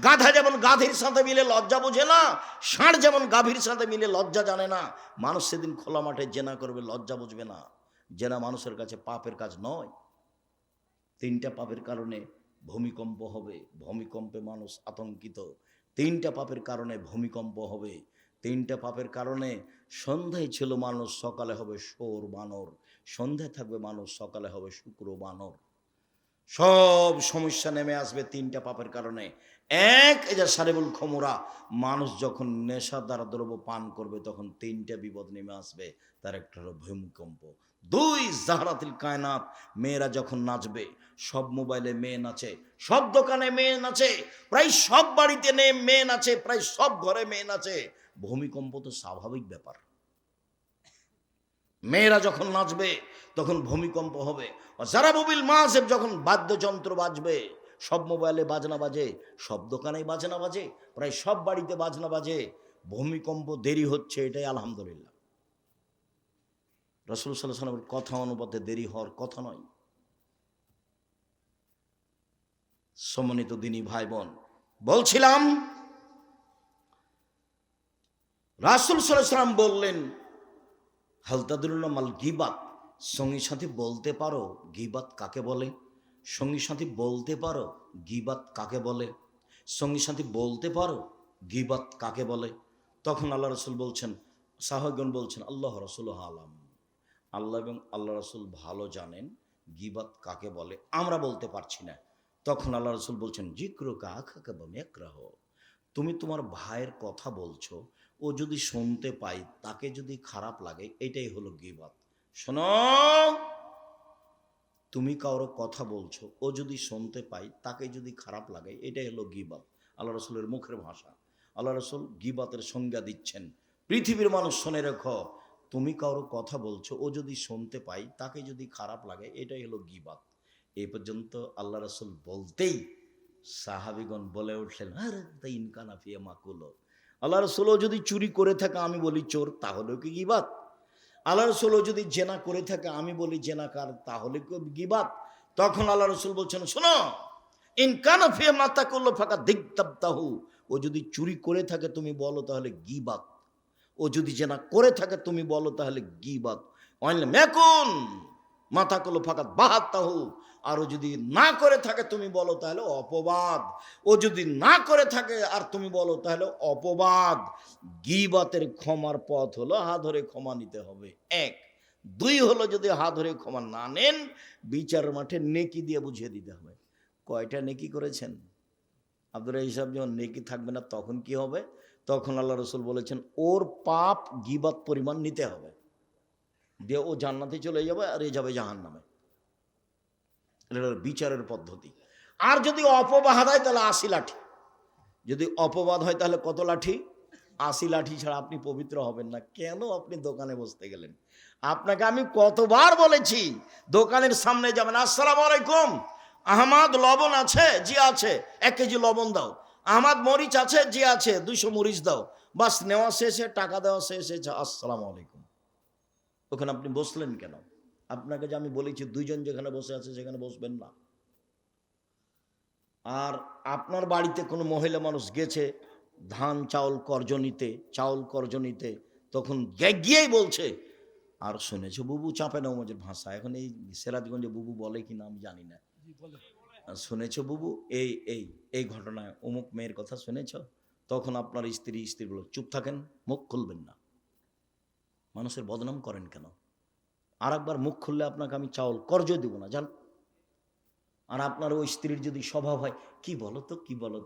গাধা যেমন গাধীর সাথে মিলে লজ্জা বোঝে না, ষাঁড় যেমন গাভীর সাথে মিলে লজ্জা জানে না, মানুষ সেদিন খোলা মাঠে জেনা করবে, লজ্জা বুঝবে না। জেনা মানুষের কাছে পাপের কাজ নয়। 3টা পাপের কারণে ভূমিকম্প হবে, ভূমিকম্পে মানুষ আতঙ্কিত। 3টা পাপের কারণে ভূমিকম্প হবে। 3টা পাপের কারণে সন্ধ্যায় ছিল মানুষ, সকালে হবে শোর বানর। সন্ধ্যায় থাকবে মানুষ, সকালে হবে শুক্র বানর। সব সমস্যা নেমে আসবে 3টা পাপের কারণে। এক, এই যে সারিবুল খমরা, মানুষ যখন নেশাদার দ্রব্য পান করবে তখন 3টা বিপদ নেমে আসবে। তার একটা হলো ভূমিকম্প। 2, জাহরাতুল কায়নাত, মেয়েরা যখন নাচবে, সব মোবাইলে মেয়ে নাচে, সব দোকানে মেয়ে নাচে, প্রায় সব বাড়িতে মেয়ে নাচে, প্রায় সব ঘরে মেয়ে নাচে। ভূমিকম্প তো স্বাভাবিক ব্যাপার। মেয়েরা যখন নাচবে তখন ভূমিকম্প হবে। জারাবুবিল মাসেব, যখন বাদ্যযন্ত্র বাজবে, সব মোবাইলে বাজনা বাজে, সব দোকানে বাজনা বাজে, প্রায় সব বাড়িতে বাজনা বাজে। ভূমিকম্প দেরি হচ্ছে, এটাই আলহামদুলিল্লাহ। রাসূল সাল্লাল্লাহু আলাইহি ওয়াসাল্লামের কথা অনুপাতে দেরি হওয়ার কথা নয়। সম্মানিত দিনী ভাই বোন, বলছিলাম রাসূল সাল্লাল্লাহু আলাইহি ওয়াসাল্লাম বললেন, হাল তাদরুনা মাল গীবাত, সঙ্গী সাথী বলতে পারো গীবাত কাকে বলে? সঙ্গী সাথী বলতে পারো গীবাত কাকে বলে? সঙ্গী সাথী বলতে পারো গীবাত কাকে বলে? তখন আল্লাহ রাসূল বলছেন, সাহাবাগণ বলছেন, আল্লাহ রাসূল আলাম, আল্লাহ এবং আল্লাহ রাসূল ভালো জানেন গীবাত কাকে বলে, আমরা বলতে পারছি না। তখন আল্লাহ রাসূল বলছেন, যিকরুকা আখাকা বিমাকরাহ, তুমি তোমার ভাইয়ের কথা বলছো, ও যদি শুনতে পাই, তাকে যদি খারাপ লাগে, এটাই হলো গীবাত। শোনো, তুমি কারো কথা বলছো, ও যদি শুনতে পাই, তাকে যদি খারাপ লাগে, এটাই হলো গীবাত। আল্লাহ রাসূলের মুখের ভাষা। আল্লাহ রাসূল গীবাতের সংজ্ঞা দিচ্ছেন। পৃথিবীর মানুষ শুনে রেখো, তুমি কারো কথা বলছো, ও যদি শুনতে পাই, তাকে যদি খারাপ লাগে, এটাই হলো গীবাত। এই পর্যন্ত আল্লাহ রাসূল বলতেই সাহাবীগণ বলে উঠলেন, আরে তাই ইনকানা ফিয়া মাকুল, আল্লাহ রাসূল যদি চুরি করে থাকে, আমি বলি চোর, তাহলেও কি গীবাত? আল্লাহ রাসূল যদি জেনা করে থাকে, আমি বলি জেনাকার, তাহলে কি গীবাত? তখন আল্লাহ রাসূল বলছেন, শোনো, ইনকানা ফিয়া মাতাকুল ফাকা দিগতাবতাহু, ও যদি চুরি করে থাকে তুমি বলো, তাহলে গীবাত। ও যদি জেনা করে থাকে তুমি বলো, তাহলে গীবাত। ওয়াইল মাকুন মাতাকুল ফাকা বাহাতাহু, আর ও যদি না করে থাকে তুমি বলো, তাহলে অপবাদ। ও যদি না করে থাকে আর তুমি বলো, তাহলে অপবাদ। গীবাতের ক্ষমার পথ হলো হাত ধরে ক্ষমা নিতে হবে, 1। 2 হলো, যদি হাত ধরে ক্ষমা না নেন, বিচার মাঠে নেকি দিয়ে বুঝিয়ে দিতে হবে। কয়টা নেকি করেছেন? আপনারা হিসাব যখন নেকি থাকবে না, তখন কি হবে? তখন আল্লাহ রাসূল বলেছেন, ওর পাপ গীবাত পরিমাণ নিতে হবে, দিয়ে ও জান্নাতে চলে যাবে, আর এ যাবে জাহান্নামে। এটা বিচারের পদ্ধতি। আর যদি অপবাদ হয়, তাহলে 80 লাঠি। যদি অপবাদ হয়, তাহলে কত লাঠি? 80 লাঠি ছাড়া আপনি পবিত্র হবেন না। কেন আপনি দোকানে বসতে গেলেন? আপনাকে আমি কতবার বলেছি, দোকানের সামনে যাবেন, আসসালামু আলাইকুম, আহমদ লবণ আছে? জি আছে। 1 কেজি লবণ দাও। আহমদ মরিচ আছে? জি আছে। 200 মরিচ দাও। বাস, নেওয়া শেষে, টাকা দেওয়া শেষে, আসসালামু আলাইকুম। ওখানে আপনি বসলেন কেন? আপনাকে যে আমি বলেছি 2 জন যেখানে বসে আছে সেখানে বসবেন না। আর আপনার বাড়িতে কোনো মহিলা মানুষ গেছে ধান চাউল কর্জ নিতে, তখন গিয়েই বলছে, আর শুনেছো বুবু, চাঁপে নওমজের ভাষা, এখন এই সিরাজগঞ্জে বুবু বলে কিনা আমি জানি না, শুনেছো বুবু, এই এই এই ঘটনায় অমুক মেয়ের কথা শুনেছ? তখন আপনার স্ত্রী বলে, চুপ থাকেন, মুখ খুলবেন না, মানুষের বদনাম করেন কেন? আর একবার মুখ খুললে আপনাকে আমি চাউল কর্জ দিব না, জান। আর আপনার ওই স্ত্রীর যদি স্বভাব হয়, কি বলো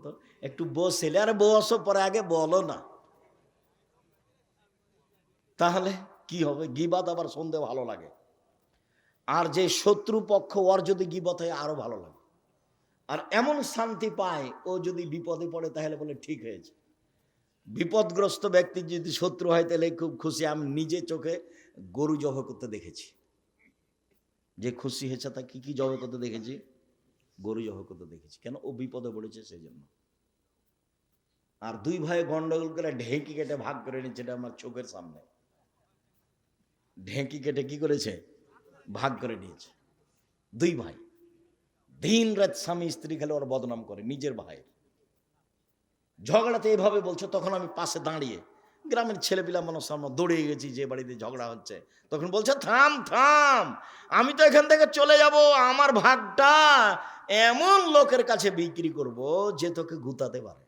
তো, একটু বসেলে, আর বসো, পরে আগে বলো না, তাহলে কি হবে? গীবাত আবার শুনতে ভালো লাগে। আর যে শত্রু পক্ষ, ওর যদি গীবাত হয়, আরো ভালো লাগে। আর এমন শান্তি পায়, ও যদি বিপদে পড়ে, তাহলে বলে ঠিক হয়েছে। বিপদগ্রস্ত ব্যক্তি যদি শত্রু হয়, তাহলে খুব খুশি। আমি নিজে চোখে গরু জবাই করতে দেখেছি, যে খুশি হয়েছে, তা কি জবাই করতে দেখেছি। গরু জবাই করতে দেখেছি। কেন? ও বিপদে পড়েছে সেই জন্য। আর দুই ভাই গন্ডগোল করে ঢেঁকি কেটে ভাগ করে নিচ্ছে, এটা আমার চোখের সামনে। ঢেঁকি কেটে কি করেছে? ভাগ করে নিয়েছে। দুই ভাই দিন রাত স্বামী স্ত্রী খেলে ওর বদনাম করে নিজের ভাই। ঝগড়াতে এভাবে বলছে, তখন আমি পাশে দাঁড়িয়ে গ্রামের ছেলেপিলা মানুষ আমরা দৌড়ে গেছি যে বাড়িতে ঝগড়া হচ্ছে। তখন বলছে, থাম থাম, আমি তো এখান থেকে চলে যাব, আমার ভাগটা এমন লোকের কাছে বিক্রি করব যে তোকে গুতাতে পারে।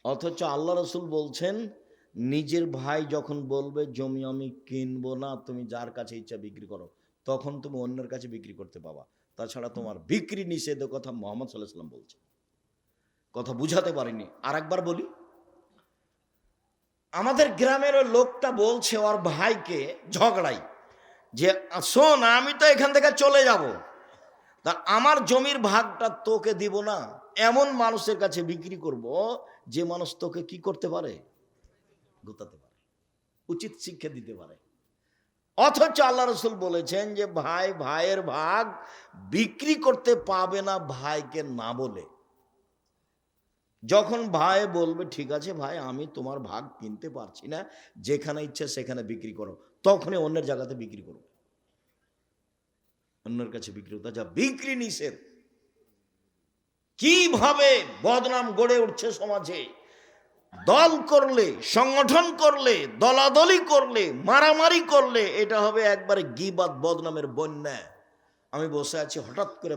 অথচ আল্লাহ রসুল বলছেন, নিজের ভাই যখন বলবে জমি আমি কিনবো না, তুমি যার কাছে ইচ্ছা বিক্রি করো, তখন তুমি অন্যের কাছে বিক্রি করতে পাবা। তাছাড়া তোমার বিক্রি নিষেধ, কথা মোহাম্মদ সাল্লাল্লাহু আলাইহি ওয়াসাল্লাম বলছে। কথা বুঝাতে পারিনি, আর একবার বলি। আমাদের গ্রামের ওই লোকটা বলছে ওর ভাইকে ঝগড়াই যে, শোন আমি তো এখান থেকে চলে যাব, তা আমার জমির ভাগটা তোকে দিব না, এমন মানুষের কাছে বিক্রি করব যে মানুষ তোকে কি করতে পারে? গোতাতে পারে, উচিত শিক্ষা দিতে পারে। অথচ আল্লাহ রসুল বলেছেন যে ভাই ভাইয়ের ভাগ বিক্রি করতে পাবে না ভাইকে না বলে। যখন ভাই বলবে ঠিক আছে ভাই আমি তোমার ভাগ কিনতে পারছি না, যেখানে ইচ্ছে সেখানে বিক্রি করো, তখনই অন্যের জায়গাতে বিক্রি করো, অন্যের কাছে বিক্রি করতে যা বিক্রি নিষেধ। কিভাবে বদনাম গড়ে উঠছে সমাজে! দল করলে, সংগঠন করলে, দলাদলি করলে, মারামারি করলে এটা হবে একবারে গীবাত বদনামের বন্যা। আমি বসে আছি, হঠাৎ করে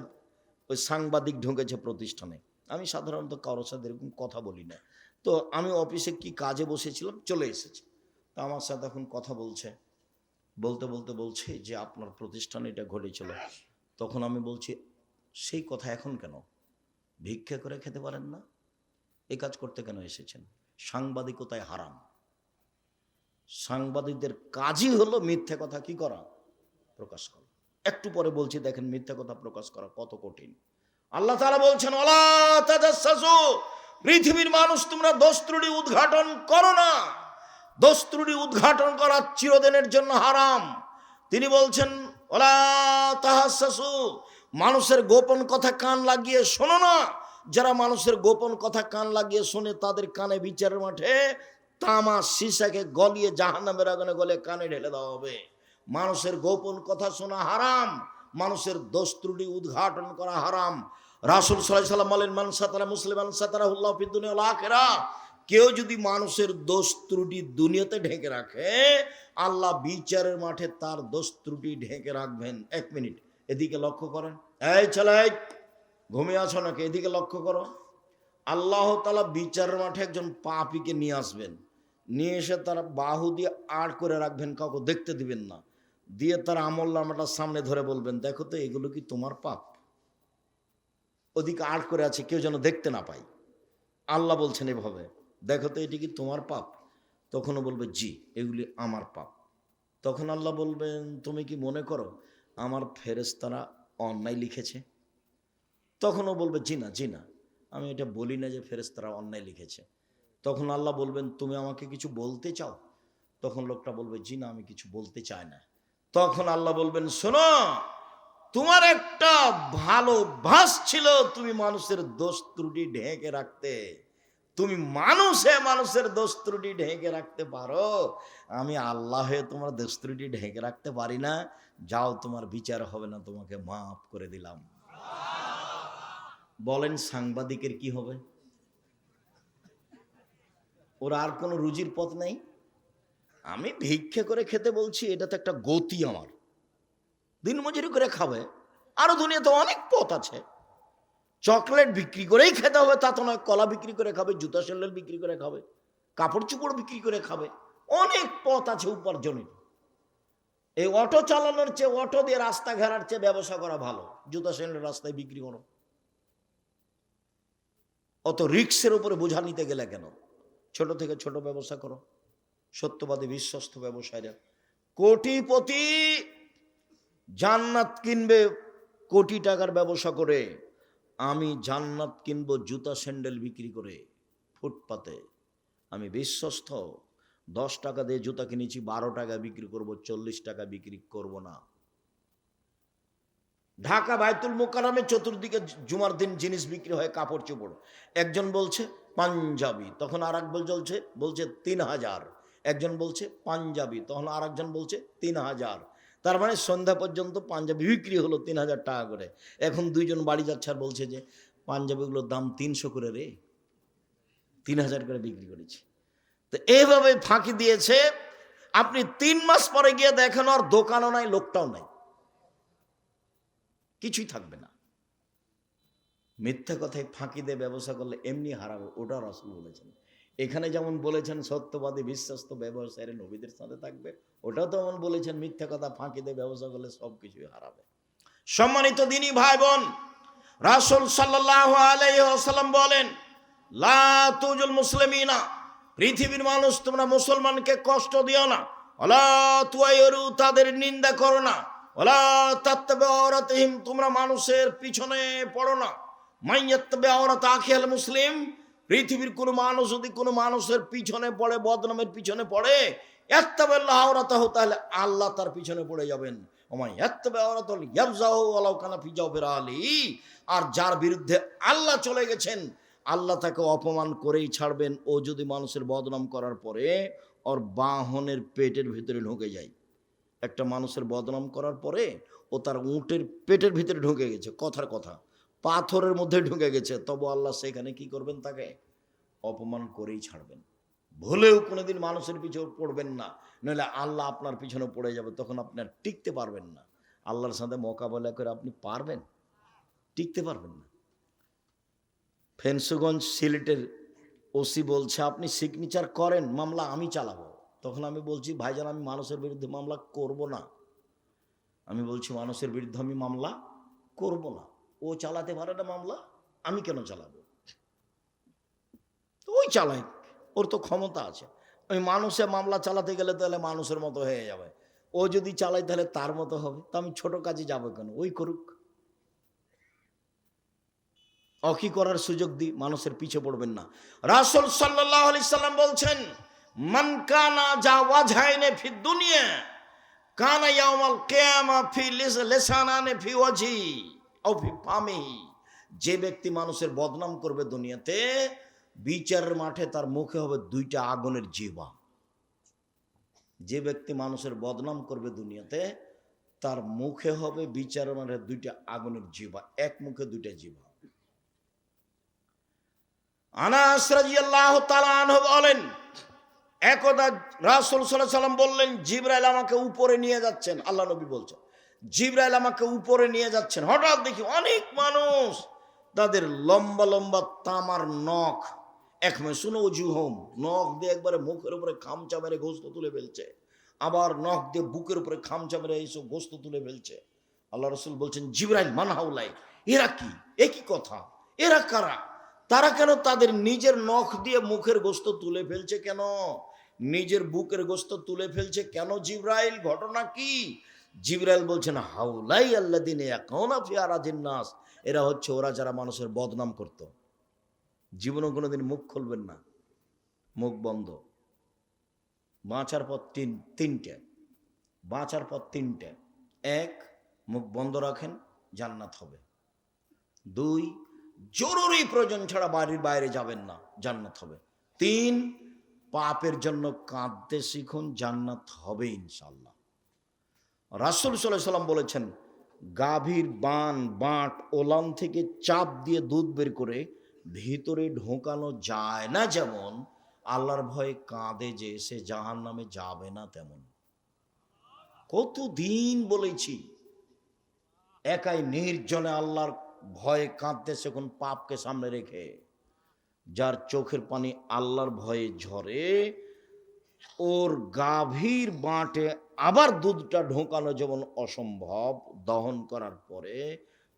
ওই সাংবাদিক ঢুকেছে প্রতিষ্ঠানে। আমি সাধারণত কারোর সাথে এরকম কথা বলি না, তো আমি অফিসে কি কাজে বসেছিলাম, চলে এসেছি। তো আমার সাথে এখন কথা বলছে, বলতে বলতে বলছে যে আপনার প্রতিষ্ঠানে এটা ঘটেছিল। তখন আমি বলছি, সেই কথা এখন কেন? ভিক্ষা করে খেতে পারেন না? এই কাজ করতে কেন এসেছেন? সাংবাদিকতায় হারাম। সাংবাদিকদের কাজই হলো মিথ্যা কথা কি করা? প্রকাশ করা। একটু পরে বলছি, দেখেন মিথ্যা কথা প্রকাশ করা কত কঠিন। আল্লাহ তাআলা বলছেন, ওয়ালা তাজাসসু, পৃথিবীর মানুষ তোমরা দোষ ত্রুটি উদ্ঘাটন করো না। দোষ ত্রুটি উদ্ঘাটন করা চিরদিনের জন্য হারাম। তিনি বলছেন, ওয়ালা তাহাসসু, মানুষের গোপন কথা কান লাগিয়ে শোনো না। যারা মানুষের গোপন কথা কান লাগিয়ে শোনে তাদের কানে বিচারের মাঠে তামা সীসাকে গলিয়ে জাহান্নামের আগুনে গলে কানে ঢেলে দেওয়া হবে। মানুষের গোপন কথা শোনা হারাম, মানুষের দোষ ত্রুটি উদ্ঘাটন করা হারাম। রাসূল সাল্লাল্লাহু আলাইহি ওয়াসাল্লাম বলেন, মান সাতারা মুসলিমান সাতারাহুল্লাহু ফিদ দুনিয়া ওয়াল আখিরাহ। কেউ যদি মানুষের দোষ ত্রুটি দুনিয়াতে ঢেকে রাখে, আল্লাহ বিচারের মাঠে তার দোষ ত্রুটি ঢেকে রাখবেন। এক মিনিট এদিকে লক্ষ্য করেন, এই ছেলে ঘুমিয়ে আছো নাকি? এদিকে লক্ষ্য করো। আল্লাহ তাআলা বিচারের মাঠে একজন পাপীকে নিয়ে আসবেন, নিয়ে এসে তার বাহু দিয়ে আড় করে রাখবেন, কাউকে দেখতে দিবেন না, দিয়ে তার আমলনামাটা সামনে ধরে বলবেন, দেখো তো এগুলো কি তোমার পাপ? ওদিকে আড় করে আছে, কেউ যেন দেখতে না পায়। আল্লাহ বলছেন এভাবে, দেখো তো এটি কি তোমার পাপ? তখনও বলবে জি, এগুলি আমার পাপ। তখন আল্লাহ বলবেন, তুমি কি মনে করো আমার ফেরেশতারা অন্যায় লিখেছে? তখনও বলবে জি না, জি না, আমি এটা বলি না যে ফেরেশতারা অন্যায় লিখেছে। তখন আল্লাহ বলবেন, তুমি আমাকে কিছু বলতে চাও? তখন লোকটা বলবে জি না, আমি কিছু বলতে চাই না। তখন আল্লাহ বলবেন, শোনো, তোমার একটা ভালো অভ্যাস ছিল, তুমি মানুষের দোষ ত্রুটি ঢেকে রাখতে। তুমি মানুষের দোষ ত্রুটি ঢেকে রাখতে পারো, আমি আল্লাহ হয়ে তোমার দোষ ত্রুটি ঢেকে রাখতে পারি না। যাও, তোমার বিচার হবে না, তোমাকে মাফ করে দিলাম। বলেন সাংবাদিকের কি হবে? ওর আর কোনো রুজির পথ নেই। আমি ভিক্ষা করে খেতে বলছি, এটা তো একটা গতি আমার, দিনমজুরি করে খাবে। আরো দুনিয়াতে অনেক পথ আছে। চকলেট বিক্রি করেই খেতে হবে তা তো নয়, কলা বিক্রি করে খাবে, জুতা স্যান্ডেল বিক্রি করে খাবে, কাপড় চোপড় বিক্রি করে খাবে, অনেক পথ আছে উপার্জনের। এই অটো চালানোর চেয়ে, অটো দিয়ে রাস্তা ঘেরার চেয়ে ব্যবসা করা ভালো। জুতা স্যান্ডেল রাস্তায় বিক্রি করো, অত রিক্সের উপরে বোঝা নিতে গেলে কেন? ছোট থেকে ছোট ব্যবসা করো। সত্যবাদী বিশ্বস্ত ব্যবসায়ীরা কোটিপতি, জান্নাত কিনবে কোটি টাকার ব্যবসা করে। আমি জান্নাত কিনবো জুতা স্যান্ডেল বিক্রি করে ফুটপাতে। আমি বিশ্বস্ত, 10 টাকা দিয়ে জুতা কিনেছি, 12 টাকা বিক্রি করব, 40 টাকা বিক্রি করব না। ঢাকা বায়তুল মোকাররমে চতুর্দিকে জুমার দিন জিনিস বিক্রি হয়, কাপড় চোপড়। একজন বলছে পাঞ্জাবি, তখন আর এক বলছে 3000। একজন বলছে পাঞ্জাবি, তখন আর একজন বলছে 3000। তার মানে সন্ধ্যা পর্যন্ত পাঞ্জাবি বিক্রি হলো 3000 টাকা করে। এখন দুইজন বাড়ি যাচ্ছে আর বলছে যে পাঞ্জাবিগুলোর দাম 300 করে রে, 3000 করে বিক্রি করেছি। তো এইভাবে ফাঁকি দিয়েছে। আপনি 3 মাস পরে গিয়ে দেখেন আর দোকানও নাই, লোকটাও নাই, কিছুই থাকবে না। মিথ্যা কথায় ফাঁকি দিয়ে ব্যবসা করলে এমনি হারাবে, ওটা রাসূল বলেছেন। এখানে যেমন বলেছেন সত্যবাদী বিশ্বস্ত ব্যবসায়ীরা নবীদের সাথে থাকবে, ওটাও তো এমন বলেছেন মিথ্যা কথা ফাঁকি দিয়ে ব্যবসা করলে সবকিছুই হারাবে। সম্মানিত দিনী ভাই বোন, রাসূল সাল্লাল্লাহু আলাইহি ওয়াসাল্লাম বলেন, লা তুজুল মুসলিমিনা, পৃথিবীর মানুষ তোমরা মুসলমানকে কষ্ট দিও না, ওয়ালা তুয়াইরু, তাদের নিন্দা করো না, ওয়ালা তাত্তাবিউ আওরাতিহিম, তোমরা মানুষের পিছনে পড়ো না। মাইয়াত্তাবিউ আওরাত আখিল মুসলিম, পৃথিবীর কোনো মানুষ যদি কোনো মানুষের পিছনে পড়ে, বদনামের পিছনে পড়ে, ইত্তাবিল্লাহ আওরাতাহু, তাহলে আল্লাহ তার পিছনে পড়ে যাবেন। ওমাই ইত্তাবিউ আওরাতাহু ইয়াবজাহু ওয়ালাউ কানা ফি জাওফির আলী, আর যার বিরুদ্ধে আল্লাহ চলে গেছেন, আল্লাহ তাকে অপমান করেই ছাড়বেন। ও যদি মানুষের বদনাম করার পরে ওর বাহনের পেটের ভিতরে ঢুকে যায়, একটা মানুষের বদনাম করার পরে ও তার উটের পেটের ভিতরে ঢুকে গেছে, কথার কথা পাথরের মধ্যে ঢুকে গেছে, তবু আল্লাহ সেখানে কি করবেন, তাকে অপমান করেই ছাড়বেন। ভুলেও কোনোদিন মানুষের পিছনে পড়বেন না, নইলে আল্লাহ আপনার পিছনে পড়ে যাবে, তখন আপনি আর টিকতে পারবেন না। আল্লাহর সাথে মোকাবেলা করে আপনি পারবেন? টিকতে পারবেন না। ফেন্সুগঞ্জ সিলেটের ওসি বলছে আপনি সিগনেচার করেন, মামলা আমি চালাবো। তখন আমি বলছি ভাইজান, আমি মানুষের বিরুদ্ধে মামলা করব না। আমি বলছি মানুষের বিরুদ্ধে আমি মামলা করব না। ও চালাতে পারে না মামলা, আমি কেন চালাবো? ওই চালাই, ওর তো ক্ষমতা আছে। ওই মানুষের মামলা চালাতে গেলে তাহলে মানুষের মতো হয়ে যাবে, ও যদি চালায় তাহলে তার মতো হবে। তো আমি ছোট কাজে যাবো কেন? ওই করুক। অকি করার সুযোগ দিই, মানুষের পিছে পড়বেন না। রাসূল সাল্লাল্লাহু আলাইহি সাল্লাম বলছেন, মান কানা জাওয়াজহাইনে ফি দুনিয়া কানা ইয়াউমাল কিয়ামা ফি লিসানানে ফি ওয়াজহি আও ফি ফামিহি, যে ব্যক্তি মানুষের বদনাম করবে দুনিয়াতে, বিচারের মাঠে তার মুখে হবে 2টা আগুনের জিহ্বা। যে ব্যক্তি মানুষের বদনাম করবে দুনিয়াতে, তার মুখে হবে বিচারের মাঠে 2টা আগুনের জিহ্বা, এক মুখে 2টা জিহ্বা। আনাস রাদিয়াল্লাহু তাআলা আনহু বলেন, একদা রাসূল সাল্লাল্লাহু আলাইহি ওয়াসাল্লাম বললেন, জিবরাইল আমাকে উপরে নিয়ে যাচ্ছেন। আল্লাহ নবী বলছেন, জিবরাইল আমাকে উপরে নিয়ে যাচ্ছেন। হঠাৎ দেখি অনেক মানুষ, তাদের লম্বা লম্বা তামার নখ, একমেসুন ওজুহুম, নখ দিয়ে একবারে মুখের উপরে খামচা মেরে গোশত তুলে ফেলছে, আবার নখ দিয়ে বুকের উপরে খামচা মেরে এইসব গোশত তুলে ফেলছে। আল্লাহ রাসূল বলছেন, জিবরাইল মান হাউলাই, এরা কি, একই কথা, এরা কারা? তারা কেন তাদের নিজের নখ দিয়ে মুখের গোশত তুলে ফেলছে? কেন নিজের বুকের গোশত তুলে ফেলছে কেন জিবরাইল? ঘটনা কি? জিবরাইল বলছেন, হাউলাই আল্লাযিনা ইয়াকুনা ফি আরাদিন নাস, এরা হচ্ছে ওরা যারা মানুষের বদনাম করত। জীবনে কোনোদিন মুখ খুলবেন না, মুখ বন্ধ। বাঁচার পথ তিনটে, বাঁচার পথ তিনটে। 1, মুখ বন্ধ রাখেন, জান্নাত হবে। 2, জরুরি প্রয়োজন ছাড়া বাড়ির বাইরে যাবেন না, জান্নাত হবে। 3, পাপের জন্য কাঁদতে শিখুন, জান্নাত হবে ইনশাআল্লাহ। রাসূল সাল্লাল্লাহু আলাইহি ওয়াসাল্লাম বলেছেন, গাভীর বাঁট ওলান থেকে চাপ দিয়ে দুধ বের করে ভিতরে ঢোকানো যায় না, যেমন আল্লাহর ভয়ে কাঁদে যে সে জাহান্নামে যাবে না তেমন। কতদিন বলেছি, একাই নির্জনে আল্লাহর ভয়ে কাঁদতেছে কোন পাপকে সামনে রেখে। যার চোখের পানি আল্লাহর ভয়ে ঝরে, ওর গাভীর বাঁটে আবার দুধটা ঢোকানো যেমন অসম্ভব, দহন করার পরে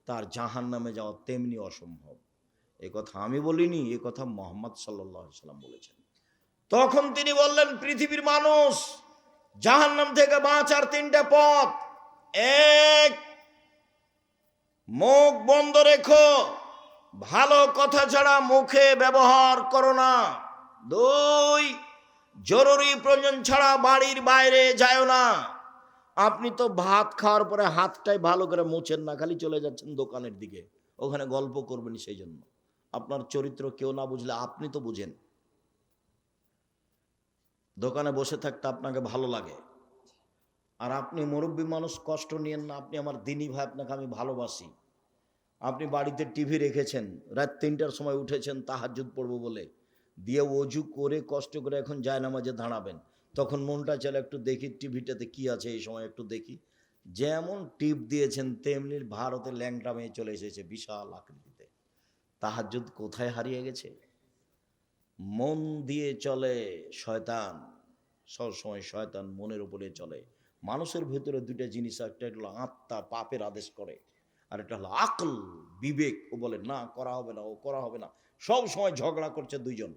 তার জাহান্নামে যাওয়া তেমনি অসম্ভব। এ কথা আমি বলিনি, এ কথা মুহাম্মদ সাল্লাল্লাহু আলাইহি ওয়াসাল্লাম বলেছেন। তখন তিনি বললেন, পৃথিবীর মানুষ, জাহান্নাম থেকে বাঁচার 3টা পথ। 1, মুখ বন্ধ রেখো, ভালো কথা ছাড়া মুখে ব্যবহার করো না। 2, জরুরি প্রয়োজন ছাড়া বাড়ির বাইরে যাও না। আপনি তো ভাত খাওয়ার পরে হাতটাই ভালো করে মোছেন না, খালি চলে যাচ্ছেন দোকানের দিকে, ওখানে গল্প করবেন। সেই জন্য আপনার চরিত্র কেউ না বুঝলে আপনি তো বুঝেন। দোকানে বসে থাকতে আপনাকে ভালো লাগে, আর আপনি মুরব্বী মানুষ, কষ্ট নিয়েন না। আপনি আমার দিনী ভাই, আপনাকে আমি ভালোবাসি। আপনি বাড়িতে টিভি রেখেছেন, রাত 3টার সময় উঠেছেন তাহাজ্জুদ পড়বো বলে, দিয়ে অজু করে কষ্ট করে এখন জায়নামাজে দাঁড়াবেন, তখন মনটা চলে একটু দেখি টিভিটাতে কি আছে, এই সময় একটু দেখি। যেমন টিপ দিয়েছেন তেমনি ভারতের ল্যাংটা মেয়ে চলে এসেছে বিশাল আকৃতিতে। তাহাজ্জুদ কোথায় হারিয়ে গেছে? মন দিয়ে চলে শয়তান, সবসময় শয়তান মনের উপরে চলে। মানুষের ভিতরে দুইটা জিনিস, একটা হলো আত্মা, পাপের আদেশ করে, আর একটা হলো আকল, বিবেক। ও বলে না করা হবে না, ও করা হবে না, সব সময় ঝগড়া করছে দুইজন।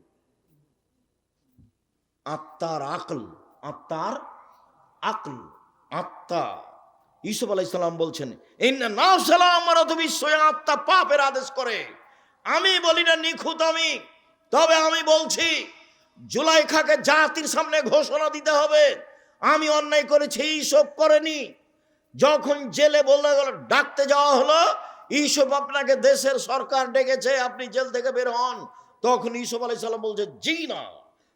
আত্মার আকল, আত্মার আকল, আত্মা। ইউসুফ আলাইহিস সালাম বলছেন ইন্না নাফসালা আমারাতু বিসসুই, আত্মা পাপের আদেশ করে। আমি বলি না নিখুঁত আমি, তবে আমি বলছি জুলাইখাকে জাতির সামনে ঘোষণা দিতে হবে আমি অন্যায় করেছি, ইউসুফ করেনি। যখন জেলে বলতে গেল, ডাকতে যাওয়া হলো, ইউসুফ আপনাকে দেশের সরকার ডেকেছে, আপনি জেল থেকে বের হন, তখন ইউসুফ আলাইহিস সালাম বলছে জি না,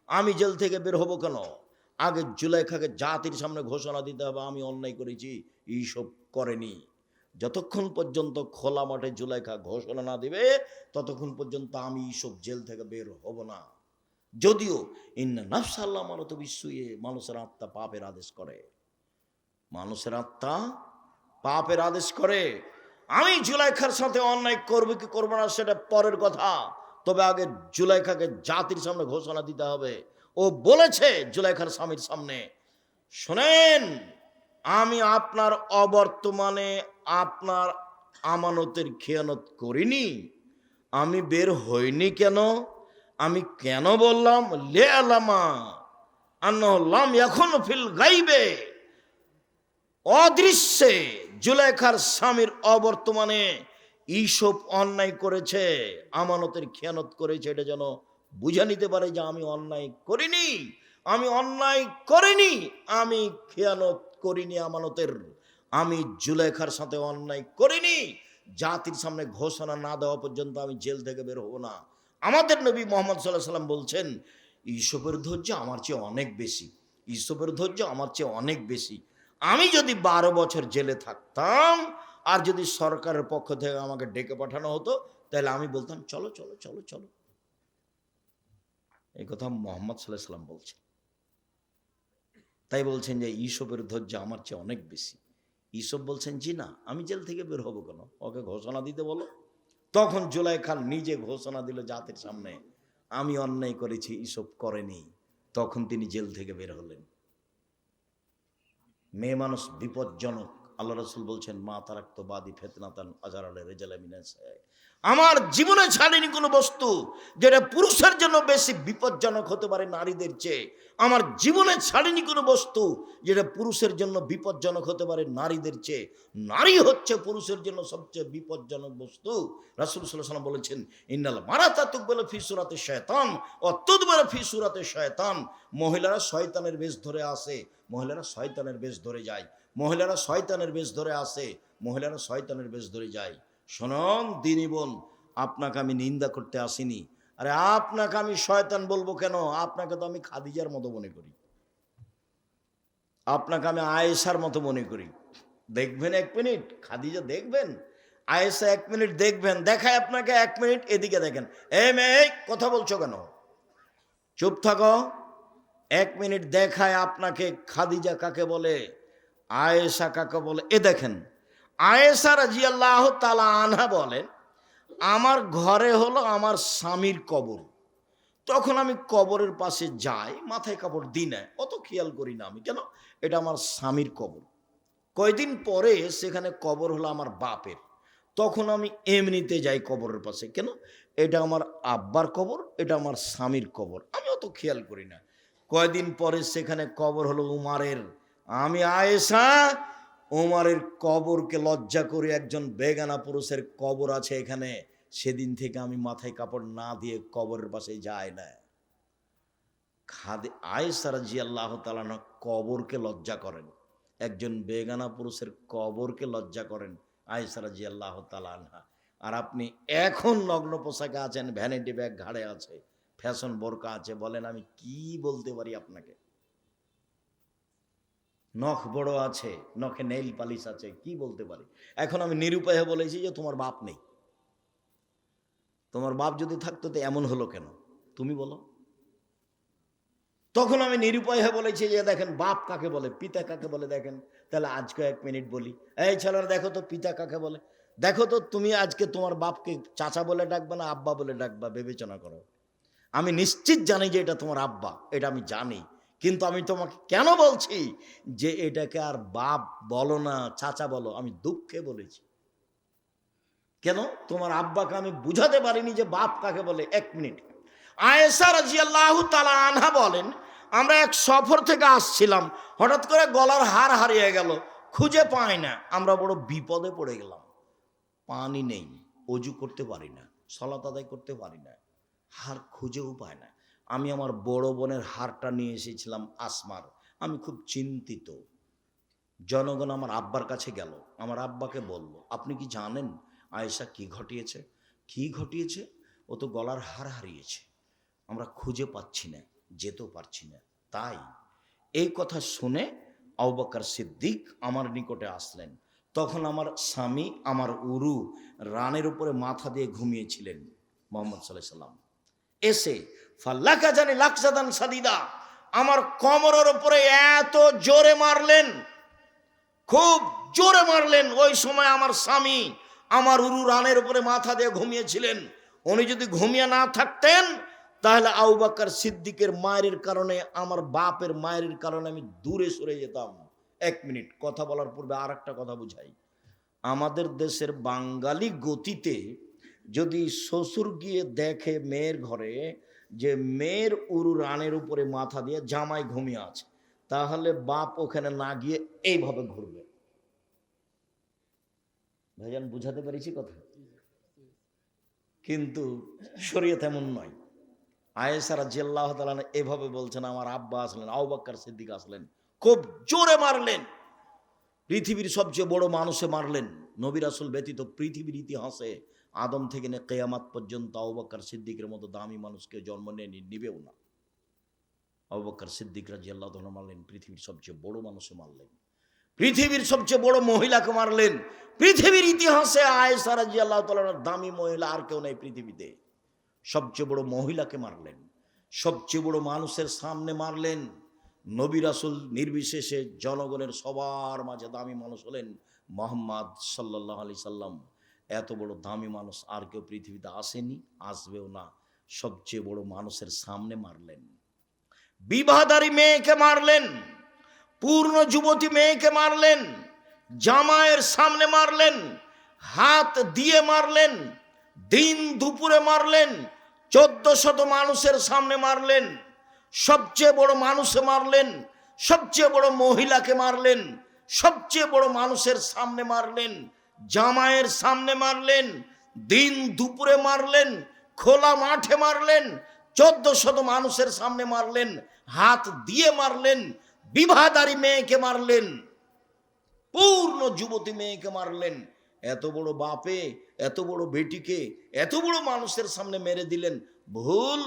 আমি জেল থেকে বের হব কেন? আগে জুলাইখাকে জাতির সামনে ঘোষণা দিতে হবে আমি অন্যায় করেছি, ইউসুফ করেনি। যতক্ষণ পর্যন্ত খোলা মাঠে জুলাইখা ঘোষণা না দিবে, ততক্ষণ পর্যন্ত আমি ইউসুফ জেল থেকে বের হব না। যদিও ইন্না নাফসাল্লাহ মানত বিশ্বয়ে, মানুষের আত্মা পাপের আদেশ করে, মানুষের আত্মা পাপের আদেশ করে। আমি জুলাইখার সাথে অন্যায় করবো কি করবো না সেটা পরের কথা, তবে আগে জুলাইখাকে জাতির সামনে ঘোষণা দিতে হবে। ও বলেছে জুলাইখার স্বামীর সামনে, শোনেন, আমি আপনার অবর্তমানে আপনার আমানতের খেয়ানত করিনি, আমি বের হইনি কেন? আমি কেন বললাম লে আলামা আন্নাহুল্লাম এখন ফিল গাইবে, অদৃশ্যে জুলাইখার স্বামীর অবর্তমানে ইউসুফ অন্যায় করেছে, আমানতের খেয়ানত করেছে, এটা যেন বুঝে নিতে পারে যে আমি অন্যায় করিনি, আমি অন্যায় করিনি, আমি খেয়ানত করিনি আমানতের, আমি জুলাইখার সাথে অন্যায় করিনি। জাতির সামনে ঘোষণা না দেওয়া পর্যন্ত আমি জেল থেকে বের হব না। আমাদের নবী মুহাম্মদ সাল্লাল্লাহু আলাইহি সাল্লাম বলছেন ইউসুফের ধৈর্য আমার চেয়ে অনেক বেশি, ইউসুফের ধৈর্য আমার চেয়ে অনেক বেশি। আমি যদি 12 বছর জেলে থাকতাম, আর যদি সরকারের পক্ষ থেকে আমাকে ডেকে পাঠানো হতো, তাহলে আমি বলতাম চলো চলো চলো চলো। এই কথা মুহাম্মদ সাল্লাল্লাহু আলাইহি সাল্লাম বলছেন। তাই বলছেন যে ইউসুফের ধৈর্য আমার চেয়ে অনেক বেশি। ইউসুফ বলছেন জি না, আমি জেল থেকে বের হবো কেন, ওকে ঘোষণা দিতে বলো। তখন জুলাইখা নিজে ঘোষণা দিল জাতির সামনে আমি অন্যায় করেছি, ইউসুফ করেনি। তখন তিনি জেল থেকে বের হলেন। মেয়ে মানুষ বিপজ্জনক। আল্লাহ রাসূল বলছেন মা তারাক্তু বাদি ফিতনাতান আজারালে রিজালা মিনাস, আমার জীবনে ছাড়িনি কোনো বস্তু যেটা পুরুষের জন্য বেশি বিপজ্জনক হতে পারে নারীদের চেয়ে। আমার জীবনে ছাড়িনি কোনো বস্তু যেটা পুরুষের জন্য বিপজ্জনক হতে পারে নারীদের চেয়ে। নারী হচ্ছে পুরুষের জন্য সবচেয়ে বিপজ্জনক বস্তু। রাসূল সাল্লাল্লাহু আলাইহি ওয়াসাল্লাম বলেছেন ইন্নাল মারাতা তুকবালু ফি সূরাতি শায়তান ওয়া তুদবারু ফি সূরাতি শায়তান, মহিলারা শয়তানের বেশ ধরে আসে, মহিলারা শয়তানের বেশ ধরে যায়, মহিলারা শয়তানের বেশ ধরে আসে, মহিলারা শয়তানের বেশ ধরে যায়। শোনন দিনী বোন, আপনাকে আমি নিন্দা করতে আসিনি। আরে আপনাকে আমি শয়তান বলবো কেন? আপনাকে তো আমি খাদিজার মতো মনে করি, আপনাকে আমি আয়েশার মতো মনে করি। দেখবেন 1 মিনিট খাদিজা দেখবেন, আয়েশা 1 মিনিট দেখবেন, দেখায় আপনাকে 1 মিনিট এদিকে দেখেন। মেয়ে কথা বলছো কেন, চুপ থাকো। 1 মিনিট দেখায় আপনাকে খাদিজা কাকে বলে, আয়েশা কাকে বলে। এ দেখেন আয়েশা রাদিয়াল্লাহু তাআলা আনহা বলেন আমার ঘরে হলো আমার স্বামীর কবর, তখন আমি কবরের পাশে যাই, মাথায় কাপড় দিই না, অত খেয়াল করি না আমি, কেন এটা আমার স্বামীর কবর। কয়দিন পরে সেখানে কবর হলো আমার বাপের, তখন আমি এমনিতে যাই কবরের পাশে, কেন এটা আমার আব্বার কবর, এটা আমার স্বামীর কবর, আমি অত খেয়াল করি না। কয়দিন পরে সেখানে কবর হলো উমারের, আমি আয়েশা উমারের কবরকে লজ্জা করে, একজন বেগানা পুরুষের কবর আছে এখানে, সেদিন থেকে আমি মাথায় কাপড় না দিয়ে কবরের পাশে যাই না। আয়েশা রাদিয়াল্লাহু তাআলা কবরকে লজ্জা করেন, একজন বেগানা পুরুষের কবরকে লজ্জা করেন আয়েশা রাদিয়াল্লাহু তাআলা আনহা, আর আপনি এখন নগ্ন পোশাকে আছেন, ভ্যানিটি ব্যাগ ঘাড়ে আছে, ফ্যাশন বোরকা আছে, বলেন আমি কি বলতে পারি আপনাকে? নখ বড় আছে, নখে নেইল পালিশ আছে, কি বলতে পারি? এখন আমি নিরুপায় বলেছি যে তোমার বাপ নেই। তোমার বাপ যদি থাকতো তো এমন হলো কেন তুমি বলো? তখন আমি নিরুপায় হয়ে বলেছি যে দেখেন বাপ কাকে বলে, পিতা কাকে বলে দেখেন। তাহলে আজকে 1 মিনিট বলি, এই ছেলেরা দেখো তো পিতা কাকে বলে, দেখো তো তুমি আজকে তোমার বাপকে চাচা বলে ডাকবা না আব্বা বলে ডাকবা, বিবেচনা করো। আমি নিশ্চিত জানি যে এটা তোমার আব্বা, এটা আমি জানি, কিন্তু আমি তোমাকে কেন বলছি যে এটাকে আর বাপ বলো না চাচা বলো, আমি দুঃখে বলেছি। কেন? তোমার আব্বাকে আমি বুঝাতে পারিনি যে বাপ কাকে বলে। 1 মিনিট। আয়েশা রাদিয়াল্লাহু তাআলা আনহা বলেন, আমরা এক সফর থেকে আসছিলাম, হঠাৎ করে গলার হার হারিয়ে গেল, খুঁজে পাই না, আমরা বড় বিপদে পড়ে গেলাম। পানি নেই, অজু করতে পারি না, সালাত আদায় করতে পারি না, হার খুঁজেও পায় না। আমি আমার বড় বোনের হারটা নিয়ে এসেছিলাম আসমার, আমি খুব চিন্তিত। জনগণ আমার আব্বার কাছে গেল, আমার আব্বাকে বলল, আপনি কি জানেন আয়েশা কি ঘটিয়েছে? কি ঘটিয়েছে? ও তো গলার হার হারিয়েছে, আমরা খুঁজে পাচ্ছি না, যেতেও পারছি না। তাই এই কথা শুনে আবু বকর সিদ্দিক আমার নিকটে আসলেন। তখন আমার স্বামী, আমার উরু রানের উপরে মাথা দিয়ে ঘুমিয়েছিলেন। মোহাম্মদ সাল্লাল্লাহু আলাইহি সাল্লাম এসে ফাল্লাকা জানি লাকসাদান সাদিদা, আমার কোমরের উপরে এত জোরে মারলেন, খুব জোরে মারলেন। ওই সময় আমার স্বামী আমার উরু রানের উপরে মাথা দিয়ে ঘুমিয়েছিলেন। উনি যদি ঘুমিয়ে না থাকতেন তাহলে আবু বকর সিদ্দিকের মায়ের কারণে, আমার বাপের মায়ের কারণে আমি দূরে সরে যেতাম। 1 মিনিট কথা বলার পূর্বে আর একটা কথা বুঝাই। আমাদের দেশের বাঙালি গতিতে যদি শ্বশুর গিয়ে দেখে মেয়ের ঘরে যে মেয়ের উরু রানের উপরে মাথা দিয়ে জামাই ঘুমিয়ে আছে, তাহলে বাপ ওখানে না গিয়ে এইভাবে ঘুরবে। ভাইজান বুঝাতে পেরেছি কথা? কিন্তু শরীয়ত এমন নয়। আয়েশা রাদিয়াল্লাহু তাআলা এভাবে বলছেন, আমার আব্বা আসলেন, আবু বকর সিদ্দিক আসলেন, খুব জোরে মারলেন, পৃথিবীর সবচেয়ে বড় মানুষে মারলেন। নবী রাসূল ব্যতীত পৃথিবীর ইতিহাসে আদম থেকে নিয়ে কিয়ামত পর্যন্ত আবু বকর সিদ্দিকের মতো দামি মানুষকে জন্ম নিবেও না। আবু বকর সিদ্দিক রাদিয়াল্লাহু তাআলা মারলেন, পৃথিবীর সবচেয়ে বড় মানুষে মারলেন, পৃথিবীর সবচেয়ে বড় মহিলাকে মারলেন। পৃথিবীর ইতিহাসে আয়েশা রাদিয়াল্লাহু তাআলার দামি মহিলা আর কেউ নেই পৃথিবীতে। সবচেয়ে বড় মহিলাকে মারলেন, সবচেয়ে বড় মানুষের সামনে মারলেন। নবী রাসূল নির্বিশেষে জনগণের সবার মাঝে দামি মানুষ হলেন মুহাম্মদ সাল্লাল্লাহু আলাইহি সাল্লাম। এত বড় দামি মানুষ আর কেউ পৃথিবীতে আসেনি, আসবেও না। সবচেয়ে বড় মানুষের সামনে মারলেন। বিবাহদারী মেয়েকে মারলেন, পূর্ণ যুবতী মেয়েকে মারলেন, জামাইয়ের সামনে মারলেন, হাত দিয়ে মারলেন, দিন দুপুরে মারলেন, 1400 মানুষের সামনে মারলেন। সবচেয়ে বড় মানুষে মারলেন, সবচেয়ে বড় মহিলাকে মারলেন, সবচেয়ে বড় মানুষের সামনে মারলেন, জামাইয়ের সামনে মারলেন, দিন দুপুরে মারলেন, খোলা মাঠে মারলেন, 1400 মানুষের সামনে মারলেন, হাত দিয়ে মারলেন, বিবাহদারী মেয়েকে মারলেন, পূর্ণ যুবতী মেয়েকে মারলেন। এত বড় বাপে এত বড় বেটিকে এত বড় মানুষের সামনে মেরে দিলেন। ভুল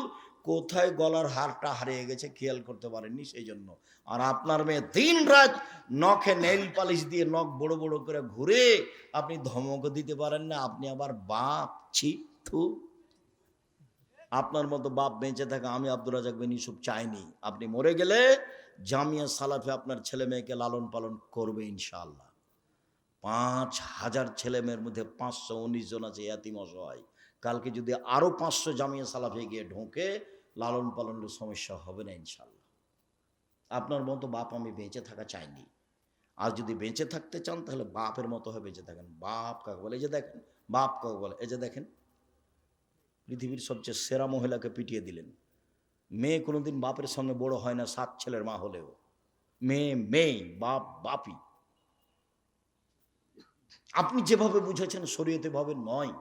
কোথায় গলার হারটা হারিয়ে গেছে খেয়াল করতে পারেননি, সেই জন্য। আর আপনার মেয়ে দিন রাত নখে নেইল পালিশ দিয়ে নখ বড় বড় করে ঘুরে আপনি ধমক দিতে পারেন না, আপনি আবার বাপ। ছি থু। আপনার মতো বাপ বেঁচে থাকা আমি আব্দুর রাজ্জাক বিন ইউসুফ চাইনি। আপনি মরে গেলে জামিয়া সালাফে আপনার ছেলে মেয়েকে লালন পালন করবে ইনশাআল্লাহ। 5000 ছেলে মেয়ের মধ্যে 519 জন আছে ইয়াতিম অসহায়। কালকে যদি আরো 500 জামিয়া সালাফে গিয়ে ঢোকে, লালন পালনের সমস্যা হবে না ইনশাআল্লাহ। আপনার মতো বাপ আমি বেঁচে থাকা চাইনি। আর যদি বেঁচে থাকতে চান তাহলে বাপের মতো হয়ে বেঁচে থাকেন। বাপ কাকে বলে? এই যে দেখেন বাপ কাকে বলে। এই যে দেখেন পৃথিবীর সবচেয়ে সেরা মহিলাকে পিটিয়ে দিলেন। মেয়ে কোনোদিন বাপের সঙ্গে বড় হয় না, 7 ছেলের মা হলেও। মেয়ে মেয়ে, বাপ বাপই। আপনি যেভাবে বুঝেছেন শরীয়তে ভাবে নয়।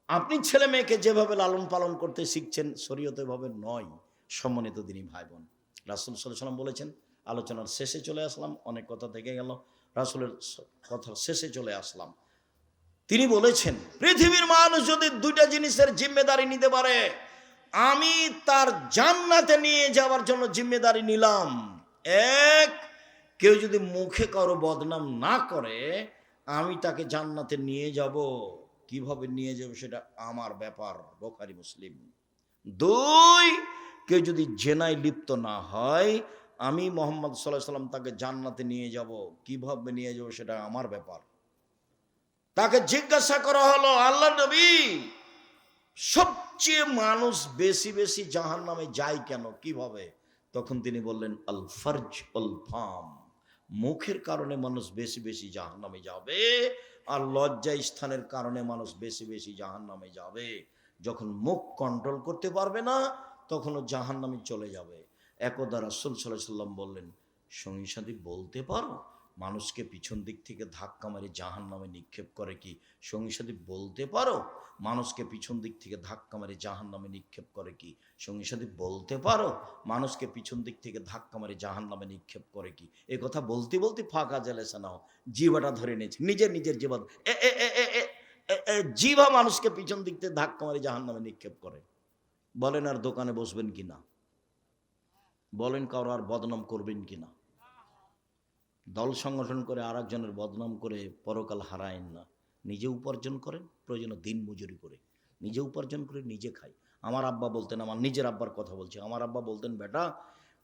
আপনি ছেলে মেয়েকে যেভাবে লালন পালন করতে শিখছেন শরীয়তে ভাবে নয়। সম্মানিত দিনী ভাই বোন, রাসূল সাল্লাল্লাহু আলাইহি ওয়াসাল্লাম বলেছেন, আলোচনার শেষে চলে আসলাম, অনেক কথা থেকে গেল, রাসূলের কথার শেষে চলে আসলাম। তিনি বলেছেন পৃথিবীর মানুষ যদি দুইটা জিনিসের জিম্মেদারি নিতে পারে, আমি তার জান্নাতে নিয়ে যাওয়ার জন্য জিম্মেদারি নিলাম। এক, কেউ যদি মুখে কারো বদনাম না করে, আমি তাকে জান্নাতে নিয়ে যাব। কিভাবে নিয়ে যাব সেটা আমার ব্যাপার, বুখারী মুসলিম। দুই, কেউ যদি জেনায় লিপ্ত না হয়, আমি মুহাম্মদ সাল্লাল্লাহু আলাইহি সাল্লাম তাকে জান্নাতে নিয়ে যাব। কিভাবে নিয়ে যাব সেটা আমার ব্যাপার। তাকে জিজ্ঞাসা করা হলো, আল্লাহ নবী, সবচেয়ে মানুষ বেশি বেশি জাহান্নামে যায় কেন, কিভাবে? তখন তিনি বললেন, আল ফারজ আল ফাম, মুখের কারণে মানুষ বেশি বেশি জাহান্নামে যাবে, আর লজ্জা স্থানের কারণে মানুষ বেশি বেশি জাহান্নামে যাবে। যখন মুখ কন্ট্রোল করতে পারবে না, তখনও জাহান্নামে চলে যাবে। একদা রাসূল সাল্লাল্লাহু আলাইহি সাল্লাম বললেন, সঙ্গী সাথী বলতে পারো মানুষকে পিছন দিক থেকে ধাক্কা মারে জাহান্নামে নিক্ষেপ করে কি? সঙ্গী সাথী বলতে পারো মানুষকে পিছন দিক থেকে ধাক্কা মারে জাহান্নামে নিক্ষেপ করে কি? সঙ্গী সাথী বলতে পারো মানুষকে পিছন দিক থেকে ধাক্কা মারে জাহান্নামে নিক্ষেপ করে কি? এই কথা বলতে বলতে ফাঁকা জেলেছে নাও, জিভাটা ধরে নিয়েছে, নিজের নিজের জিভা জিভা মানুষকে পিছন দিক থেকে ধাক্কা মারে জাহান্নামে নিক্ষেপ করে। বলেন আর দোকানে বসবেন কিনা? বলেন কারো আর বদনাম করবেন কিনা? দল সংগঠন করে আর একজনের বদনাম করে পরকাল হারায়েন না। নিজে উপার্জন করেন, প্রয়োজনে দিন মজুরি করে নিজে উপার্জন করে নিজে খাই। আমার আব্বা বলতেন, আমার নিজের আব্বার কথা বলছি, আমার আব্বা বলতেন, বেটা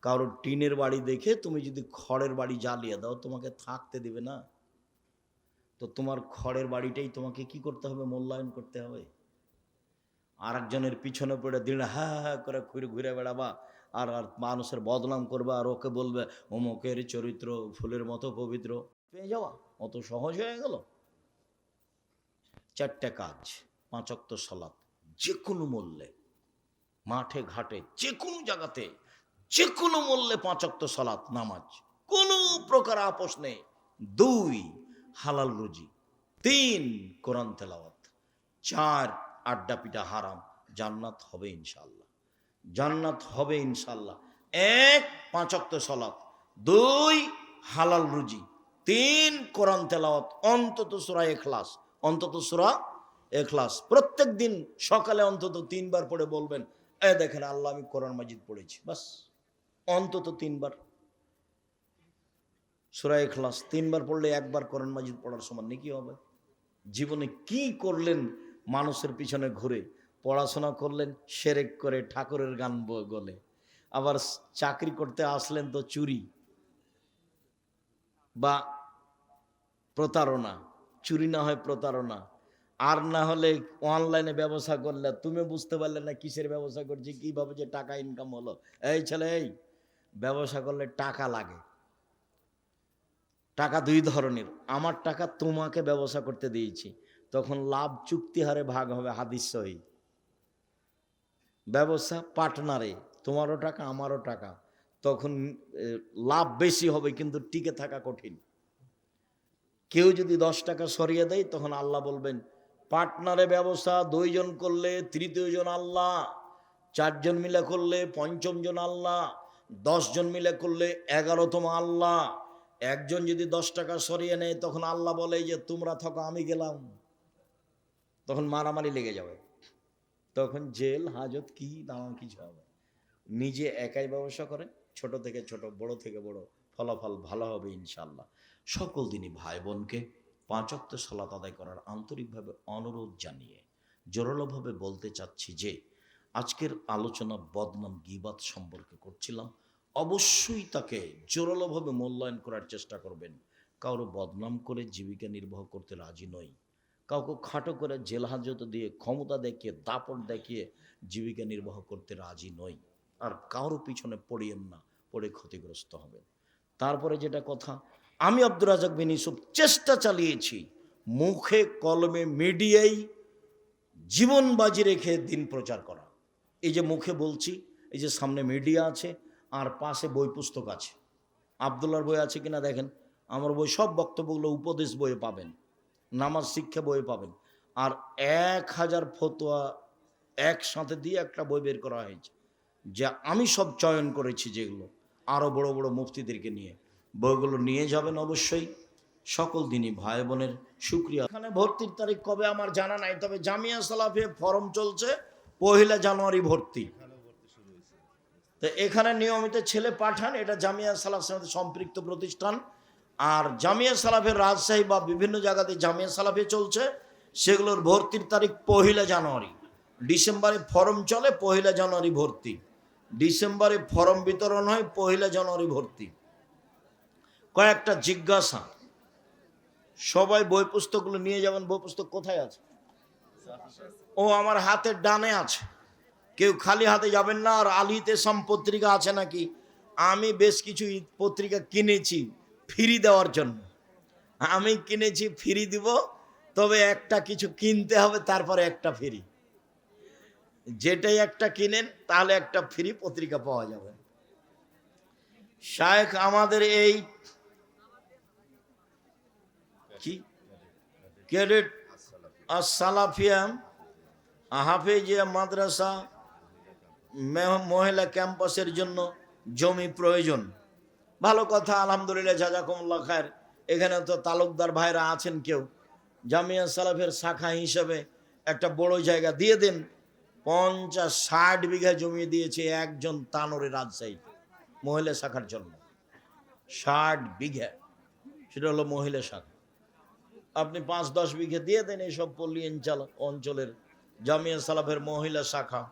কারোর টিনের বাড়ি দেখে তুমি যদি খড়ের বাড়ি জ্বালিয়ে দাও, তোমাকে থাকতে দেবে না। তো তোমার খড়ের বাড়িটাই তোমাকে কি করতে হবে? মূল্যায়ন করতে হবে। আর একজনের পিছনে পড়ে দিন হ্যাঁ হ্যাঁ করে ঘুরে ঘুরে বেড়াবা, আর আর মানুষের বদনাম করবে, আর ওকে বলবে অমুকের চরিত্র ফুলের মতো পবিত্র, পেয়ে যাওয়া অত সহজ হয়ে গেল? চারটে কাজ, 5 ওয়াক্ত সালাত, যে কোনো মূল্যে, মাঠে ঘাটে যে কোনো জায়গাতে যে কোনো মূল্যে 5 ওয়াক্ত সালাত নামাজ, কোনো প্রকার আপোষ নেই। 2, হালাল রুজি। 3, কোরআন তেলাওয়াত। 4, আড্ডা পিটা হারাম। জান্নাত হবে ইনশাআল্লাহ, জান্নাত হবে ইনশাআল্লাহ। 1, 5 ওয়াক্ত সালাত। 2, হালাল রুজি। 3, কোরআন তেলাওয়াত, অন্তত সূরা ইখলাস, অন্তত সূরা ইখলাস প্রত্যেক দিন সকালে অন্তত 3 বার পড়ে বলবেন, এ দেখেন আল্লাহ আমি কোরআন মাজিদ পড়েছি। বাস, অন্তত 3 বার সূরা ইখলাস 3 বার পড়লে 1 বার কোরআন মাজিদ পড়ার সমান নাকি হবে? জীবনে কি করলেন? মানুষের পিছনে ঘুরে পড়াশোনা করলেন, শিরক করে ঠাকুরের গান গলে, আবার চাকরি করতে আসলেন তো চুরি বা প্রতারণা, চুরি না হয় প্রতারণা, আর না হলে অনলাইনে ব্যবসা করলে তুমি বুঝতে পারলে না কিসের ব্যবসা করছি, কিভাবে যে টাকা ইনকাম হলো। এই ছেলে, এই ব্যবসা করলে টাকা লাগে। টাকা 2 ধরনের, আমার টাকা তোমাকে ব্যবসা করতে দিয়েছি, তখন লাভ চুক্তি হারে ভাগ হবে, হাদিস সহি। ব্যবসা পার্টনারে, তোমারও টাকা আমারও টাকা, তখন লাভ বেশি হবে কিন্তু টিকে থাকা কঠিন। কেউ যদি 10 টাকা সরিয়ে দেয়, তখন আল্লাহ বলবেন পার্টনারে ব্যবসা 2 জন করলে তৃতীয় জন আল্লাহ, 4 জন মিলে করলে পঞ্চম জন আল্লাহ, 10 জন মিলে করলে 11তম আল্লাহ। একজন যদি 10 টাকা সরিয়ে নেয়, তখন আল্লাহ বলে যে তোমরা থাকো আমি গেলাম, তখন মারামারি লেগে যাবে, তখন জেল হাজত কি দাম কিছু হবে। নিজে একাই ব্যবসা করেন, ছোট থেকে ছোট, বড় থেকে বড়, ফলাফল ভালো হবে ইনশাআল্লাহ। সকল দিনই ভাই বোনকে 5 ওয়াক্ত সালাত আদায় করার আন্তরিকভাবে অনুরোধ জানিয়ে জোরালোভাবে বলতে চাচ্ছি যে আজকের আলোচনা বদনাম গীবাত সম্পর্কে করছিলাম। অবশ্যই তাকে জোরালোভাবে মূল্যায়ন করার চেষ্টা করবেন। কারো বদনাম করে জীবিকা নির্বাহ করতে রাজি নই, কাউকে খাটো করে জেল হাজত দিয়ে ক্ষমতা দেখিয়ে দাপট দেখিয়ে জীবিকা নির্বাহ করতে রাজি নই। আর কারো পিছনে পড়িয়েন না, পড়ে ক্ষতিগ্রস্ত হবেন। তারপরে যেটা কথা, আমি আব্দুর রাজ্জাক বিন ইউসুফ চেষ্টা চালিয়েছি মুখে কলমে মিডিয়ায় জীবন বাজি রেখে দিন প্রচার করা। এই যে মুখে বলছি, এই যে সামনে মিডিয়া আছে আর পাশে বই পুস্তক আছে। আবদুল্লার বই আছে কিনা দেখেন, আমার বই সব বক্তব্যগুলো উপদেশ বইয়ে পাবেন, নামাজ শিক্ষা বইয়ে পাবেন। আর 1000 ফতোয়া একসাথে দিয়ে একটা বই বের করা হয়েছে, যা আমি সব চয়ন করেছি, যেগুলো আরও বড় বড় মুফতিদেরকে নিয়ে। বইগুলো নিয়ে যাবেন অবশ্যই। সকল দিনই ভাই বোনের শুকরিয়া। এখানে ভর্তির তারিখ কবে আমার জানা নাই, তবে জামিয়া সালাফিয়া ফরম চলছে 1 জানুয়ারি ভর্তি। তো এখানে নিয়মিত ছেলে পাঠান, এটা জামিয়া সালাফের সাথে সম্পৃক্ত প্রতিষ্ঠান। আর জামিয়া সালাফের রাজশাহী বা বিভিন্ন জায়গাতে জামিয়া সালাফে চলছে, সেগুলোর ভর্তির তারিখ 1 জানুয়ারি। ডিসেম্বরে ফরম চলে, 1 জানুয়ারি ভর্তি। ডিসেম্বরে ফরম বিতরণ হয়, 1 জানুয়ারি ভর্তি। কয়েকটা জিজ্ঞাসা, সবাই বই পুস্তকগুলো নিয়ে যাবেন। বই পুস্তক কোথায় আছে? ও আমার হাতের ডানে আছে। কেউ খালি হাতে যাবেন না। আর আলিতে সম পত্রিকা আছে নাকি? আমি বেশ কিছু পত্রিকা কিনেছি ফ্রি দেওয়ার জন্য। আমি কিনেছি ফ্রি দিব, তবে একটা কিছু কিনতে হবে, তারপরে একটা ফ্রি। যেটাই একটা কিনেন তাহলে একটা ফ্রি পত্রিকা পাওয়া যাবে। শায়েখ আমাদের এই কি ক্যাডেট as-সালাফিয়া হাফেজিয়া মাদ্রাসা মহিলা ক্যাম্পাসের জন্য জমি প্রয়োজন। ভালো কথা, আলহামদুলিল্লাহ, জাযাকুমুল্লাহ খায়ের। এখানে তো তালুকদার ভাইরা আছেন, কেউ জামিয়া সালাফের শাখা হিসেবে একটা বড় জায়গা দিয়ে দেন। 50-60 বিঘা জমি দিয়েছে একজন তানোরে রাজশাহী মহিলা শাখার জন্য। 60 বিঘা, সেটা হলো মহিলা শাখা। আপনি 5-10 বিঘা দিয়ে দেন এইসব পল্লী অঞ্চলের জামিয়া সালাফের মহিলা শাখা।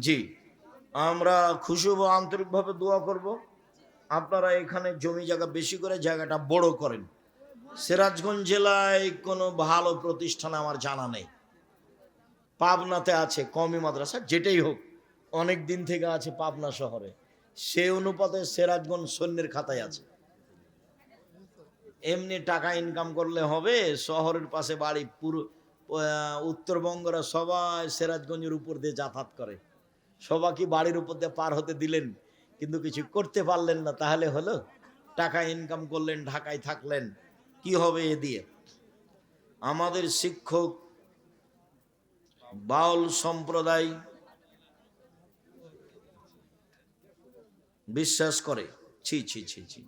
জি, আমরা খুশি হব, আন্তরিকভাবে দোয়া করব। আপনারা এখানে জমি জায়গা বেশি করে জায়গাটা বড় করেন। সিরাজগঞ্জ জেলায় কোনো ভালো প্রতিষ্ঠান আমার জানা নেই। পাবনাতে আছে কওমি মাদ্রাসা, যেটাই হোক, অনেক দিন থেকে আছে পাবনা শহরে। সেই অনুপাতে সিরাজগঞ্জ সৈন্যের খাতায় আছে। এমনি টাকা ইনকাম করলে হবে? শহরের পাশে বাড়ি, পুরো উত্তরবঙ্গরা সবাই সিরাজগঞ্জের উপর দিয়ে যাতায়াত করে। সবাইকে বাড়ির উপর দিয়ে পার হতে দিলেন, কিন্তু কিছু করতে পারলেন না, তাহলে হলো? টাকা ইনকাম করলেন, ঢাকায় থাকলেন, কি হবে এ দিয়ে? আমাদের শিক্ষক বাউল সম্প্রদায় বিশ্বাস করে, ছি ছি ছি ছি,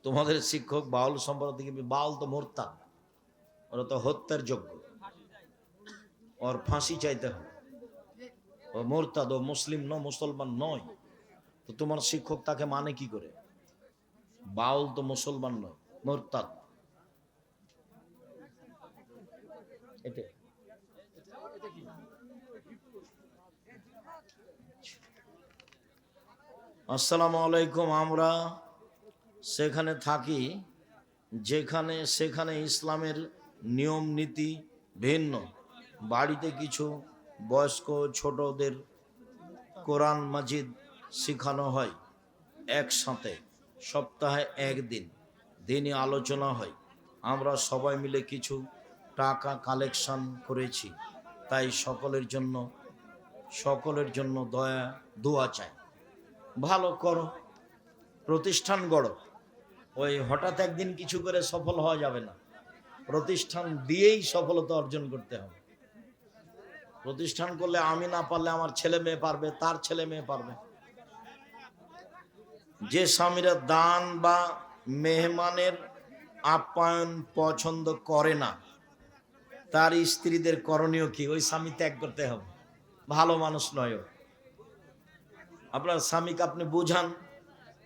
তোমাদের শিক্ষক বাউল সম্প্রদায় থেকে, বাউল তো মোরতাদ, ওরা তো হত্যার যোগ্য, ওর ফাঁসি চাইতে হবে। ও মোরতাদ, ও মুসলিম মুসলমান নয়। তো তোমার শিক্ষক তাকে মানে কি করে? বাউল তো মুসলমান নয়, মোরতাদ। এটা আসসালামু আলাইকুম। আমরা সেখানে থাকি যেখানে সেখানে ইসলামের নিয়ম নীতি ভিন্ন। বাড়িতে কিছু বয়স্ক ছোটদের কোরআন মাজিদ শেখানো হয় একসাথে, সপ্তাহে একদিন দিনই আলোচনা হয়। আমরা সবাই মিলে কিছু টাকা কালেকশন করেছি, তাই সকলের জন্য দোয়া চাই। ভালো করো, প্রতিষ্ঠান গড়ো। ওই হঠাৎ একদিন কিছু করে সফল হওয়া যাবে না। প্রতিষ্ঠান দিয়েই সফলতা অর্জন করতে হবে। প্রতিষ্ঠান করলে আমি না পারলে আমার ছেলে মেয়ে পারবে, তার ছেলে মেয়ে পারবে। যে স্বামীরা দান বা মেহমানের আপ্যায়ন পছন্দ করে না, তার স্ত্রীদের করণীয় কি? ওই স্বামী ত্যাগ করতে হবে, ভালো মানুষ নয়। আপনার স্বামীকে আপনি বুঝান,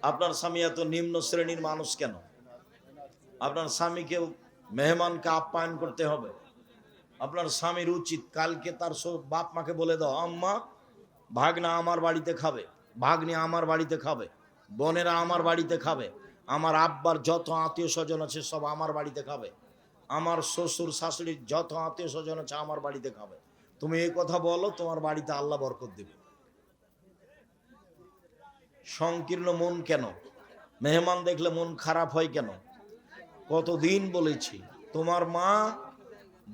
আপনার স্বামী এত নিম্ন শ্রেণীর মানুষ কেন? আপনার স্বামীকে মেহমানকে আপ্যায়ন করতে হবে। আপনার স্বামীর উচিত কালকে তার বাপ মাকে বলে দাও, আম্মা ভাগনা আমার বাড়িতে খাবে, ভাগ্নি আমার বাড়িতে খাবে, বোনেরা আমার বাড়িতে খাবে, আমার আব্বার যত আত্মীয় স্বজন আছে সব আমার বাড়িতে খাবে, আমার শ্বশুর শাশুড়ির যত আত্মীয় স্বজন আছে আমার বাড়িতে খাবে। তুমি এই কথা বলো, তোমার বাড়িতে আল্লাহ বরকত দেবে। সংকীর্ণ মন কেন? মেহমান দেখলে মন খারাপ হয় কেন? কতদিন বলেছি, তোমার মা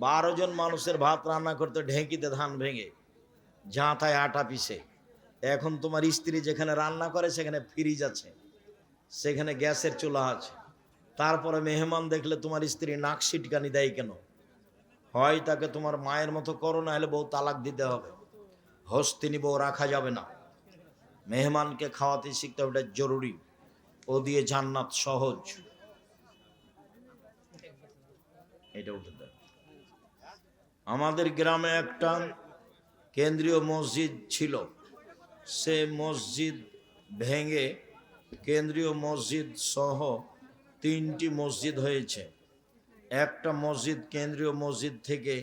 12 জন মানুষের ভাত রান্না করতে ঢেঁকিতে ধান ভেঙে ঝাঁথায় আটা পিষে। এখন তোমার স্ত্রী যেখানে রান্না করে সেখানে ফ্রিজ আছে, সেখানে গ্যাসের চুলা আছে। তারপরে মেহমান দেখলে তোমার স্ত্রী নাক সিটকানি দেয় কেন? হয় তাকে তোমার মায়ের মতো করো, না হলে বউ তালাক দিতে হবে। হস্তিনী বউ রাখা যাবে না। মেহমানকে খাওয়াতে শিখতে হবে, এটা জরুরি। ও দিয়ে জান্নাত সহজ। এটা উঠে দেয়। আমাদের গ্রামে একটা কেন্দ্রীয় মসজিদ ছিল, সে মসজিদ ভেঙে কেন্দ্রীয় মসজিদ সহ 3টি মসজিদ হয়েছে। একটা মসজিদ কেন্দ্রীয় মসজিদ থেকে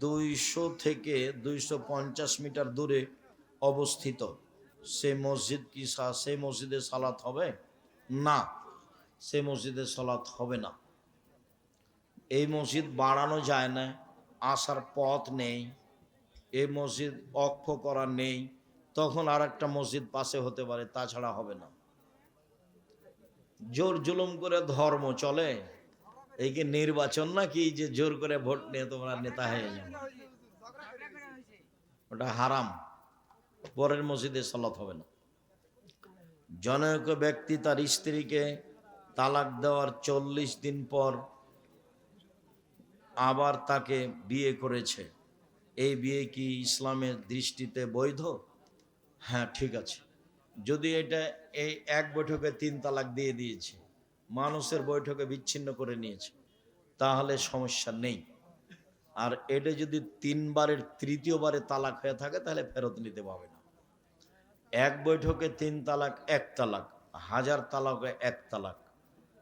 200 থেকে 250 মিটার দূরে অবস্থিত। সে মসজিদ কি সেই মসজিদে সালাত হবে না? সে মসজিদে সালাত হবে না। এই মসজিদ বাড়ানো যায় না, আসার পথ নেই, এই মসজিদ অক্ষ করা নেই, তখন আর একটা মসজিদ পাশে হতে পারে, তাছাড়া হবে না। জোর জুলুম করে ধর্ম চলে? এই কি নির্বাচন নাকি যে জোর করে ভোট নিয়ে তোমরা নেতা হয়ে যাবে? ওটা হারাম। পরের মসজিদে সালাত হবে না। জনৈক ব্যক্তি তার স্ত্রীকে তালাক দেওয়ার 40 দিন পর আবার তাকে বিয়ে করেছে। এই বিয়ে কি ইসলামের দৃষ্টিতে বৈধ? হ্যাঁ, ঠিক আছে। যদি এটা এই এক বৈঠকে 3 তালাক দিয়ে দিয়েছে, মানুষের বৈঠকে বিচ্ছিন্ন করে নিয়েছে, তাহলে সমস্যা নেই। আর এটা যদি 3 বারের 3য়-বারে তালাক হয়ে থাকে, তাহলে ফেরত নিতে পারবে না। এক বৈঠকে 3 তালাক 1 তালাক, 1000 তালাকে 1 তালাক।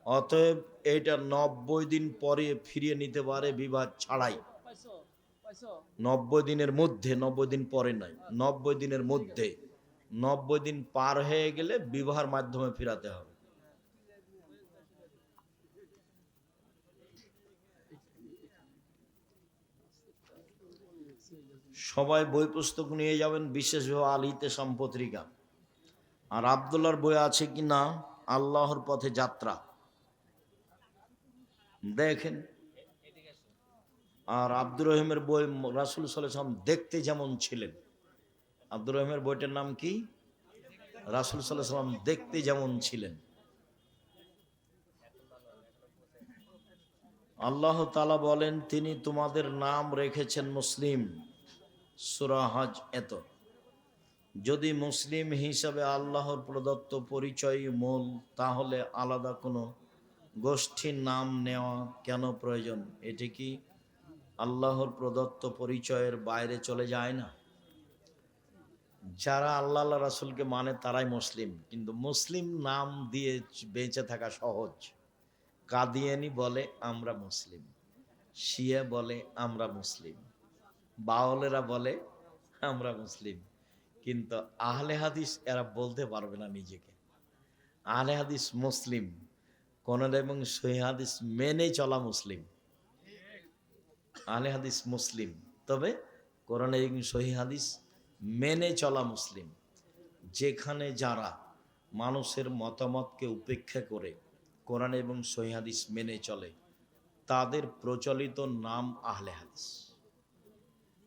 অতএব এটা 90 দিন পরে ফিরিয়ে নিতে পারে বিবাহ ছাড়াই। 90 দিনের মধ্যে, 90 দিন পরে নয়, 90 দিনের মধ্যে। 90 দিন পার হয়ে গেলে বিবাহের মাধ্যমে ফিরাতে হবে। সবাই বই পুস্তক নিয়ে যাবেন, বিশেষভাবে আল ইতেসাম পত্রিকা। আর আব্দুল্লাহর বই আছে কি না, আল্লাহর পথে যাত্রা, দেখেন। আর আব্দুর রহিমের বই, রাসূল সাল্লাল্লাহু আলাইহি ওয়াসাল্লাম দেখতে যেমন ছিলেন। আব্দুর রহিমের বইটার নাম কি? রাসূল সাল্লাল্লাহু আলাইহি ওয়াসাল্লাম দেখতে যেমন ছিলেন। আল্লাহ তাআলা বলেন, তিনি তোমাদের নাম রেখেছেন মুসলিম। সূরা হজ এত। যদি মুসলিম হিসাবে আল্লাহর প্রদত্ত পরিচয় মূল, তাহলে আলাদা কোনো গোষ্ঠীর নাম নেওয়া কেন প্রয়োজন? এটি কি আল্লাহর প্রদত্ত পরিচয়ের বাইরে চলে যায় না? যারা আল্লাহ রাসূলকে মানে তারাই মুসলিম, কিন্তু মুসলিম নাম দিয়ে বেঁচে থাকা সহজ। কাদিয়ানি বলে আমরা মুসলিম, শিয়া বলে আমরা মুসলিম, বাউলেরা বলে আমরা মুসলিম, কিন্তু আহলে হাদিস এরা বলতে পারবে না নিজেকে। আহলে হাদিস মুসলিম, কোরআন এবং সহিহ হাদিস মেনে চলা মুসলিম। আহলে হাদিস মুসলিম, তবে কোরআন এবং সহিহ হাদিস মেনে চলা মুসলিম। যেখানে যারা মানুষের মতামতকে উপেক্ষা করে কোরআন এবং সহিহ হাদিস মেনে চলে, তাদের প্রচলিত নাম আহলে হাদিস।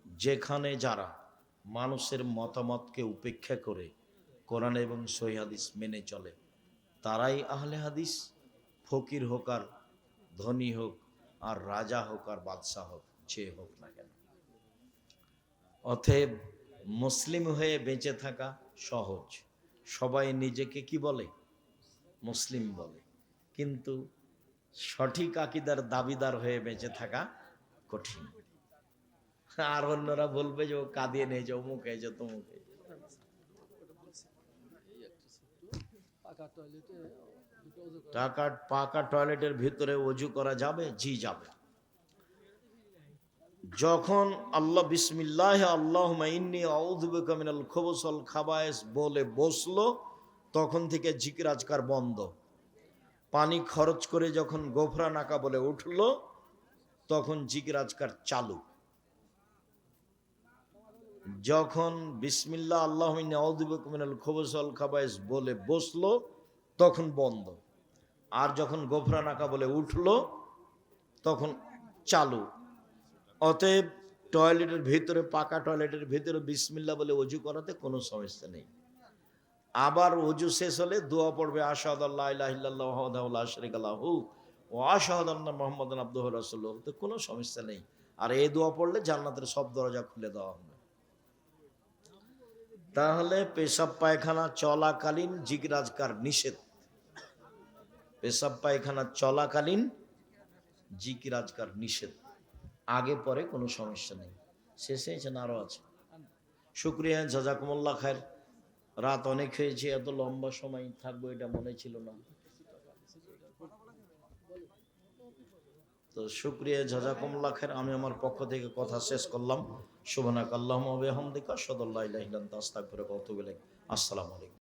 যেখানে যারা মানুষের মতামতকে উপেক্ষা করে কোরআন এবং সহিহ হাদিস মেনে চলে, তারাই আহলে হাদিস। ফকির হোক আর ধনী হোক, আর রাজা হোক আর বাদশাহ হোক, যে হোক না কেন। অতএব মুসলিম হয়ে বেঁচে থাকা সহজ। সবাই নিজেকে কি বলে? মুসলিম বলে। কিন্তু সঠিক আকীদার দাবিদার হয়ে বেঁচে থাকা কঠিন। আর অন্যরা বলবে যে ও কাঁদিয়ে নিয়ে যাও, মুখ হয়েছে, তমুক হয়েছে। পাকা টয়লেটের ভিতরে অজু করা যাবে? জি যাবে। যখন আল্লাহ বিসমিল্লাহ আল্লাহুম্মা ইন্নী আউযু বিকা মিনাল খুবুস ওয়াল খাবায়েস বলে বসলো, তখন থেকে জিকির আজকার বন্ধ। পানি খরচ করে যখন গোফরানাকা বলে উঠলো, তখন জিকির আজকার চালু। যখন বিসমিল্লাহ আল্লাহুম্মা ইন্নী আউযু বিকা মিনাল খুবুস ওয়াল খাবায়েস বলে বসলো, তখন বন্ধ। আর যখন গোফরানাকা বলে উঠলো, তখন চালু। অতএব টয়লেটের ভিতরে, পাকা টয়লেটের ভিতরে বিসমিল্লাহ বলে ওযু করাতে কোনো সমস্যা নেই। আবার ওযু শেষ হলে দোয়া পড়বে, আশহাদু আল্লা ইলাহা ইল্লাল্লাহু ওয়াহদাহু লা শারীকা লাহু ওয়া আশহাদু আন্না মুহাম্মাদান আবদুহু ওয়া রাসূলুহু, তো কোনো সমস্যা নেই। আর এই দোয়া পড়লে জান্নাতের সব দরজা খুলে দেওয়া হবে। তাহলে পেশাব পায়খানা চলাকালীন জিগরাজকার নিষেধ। পেশাব পায়খানা চলাকালীন জিগরাজকার নিষেধ, আগে পরে কোনো সমস্যা নেই। শেষে এসেছেন আরো আছে। শুক্রিয়া, জাজাকুমুল্লাহ খায়ের। রাত অনেক হয়েছে, এত লম্বা সময় থাকবো এটা মনে ছিল না। তো শুক্রিয়া, জাজাকুমুল্লাহ খায়ের। আমি আমার পক্ষ থেকে কথা শেষ করলাম। সুবহানাক আল্লাহুম্মা ওয়া বিহামদিকা আশহাদু আল্লা ইলাহা ইল্লা আনতা আস্তাগফিরুকা ওয়া আতুবু ইলাইক। আসসালামু আলাইকুম।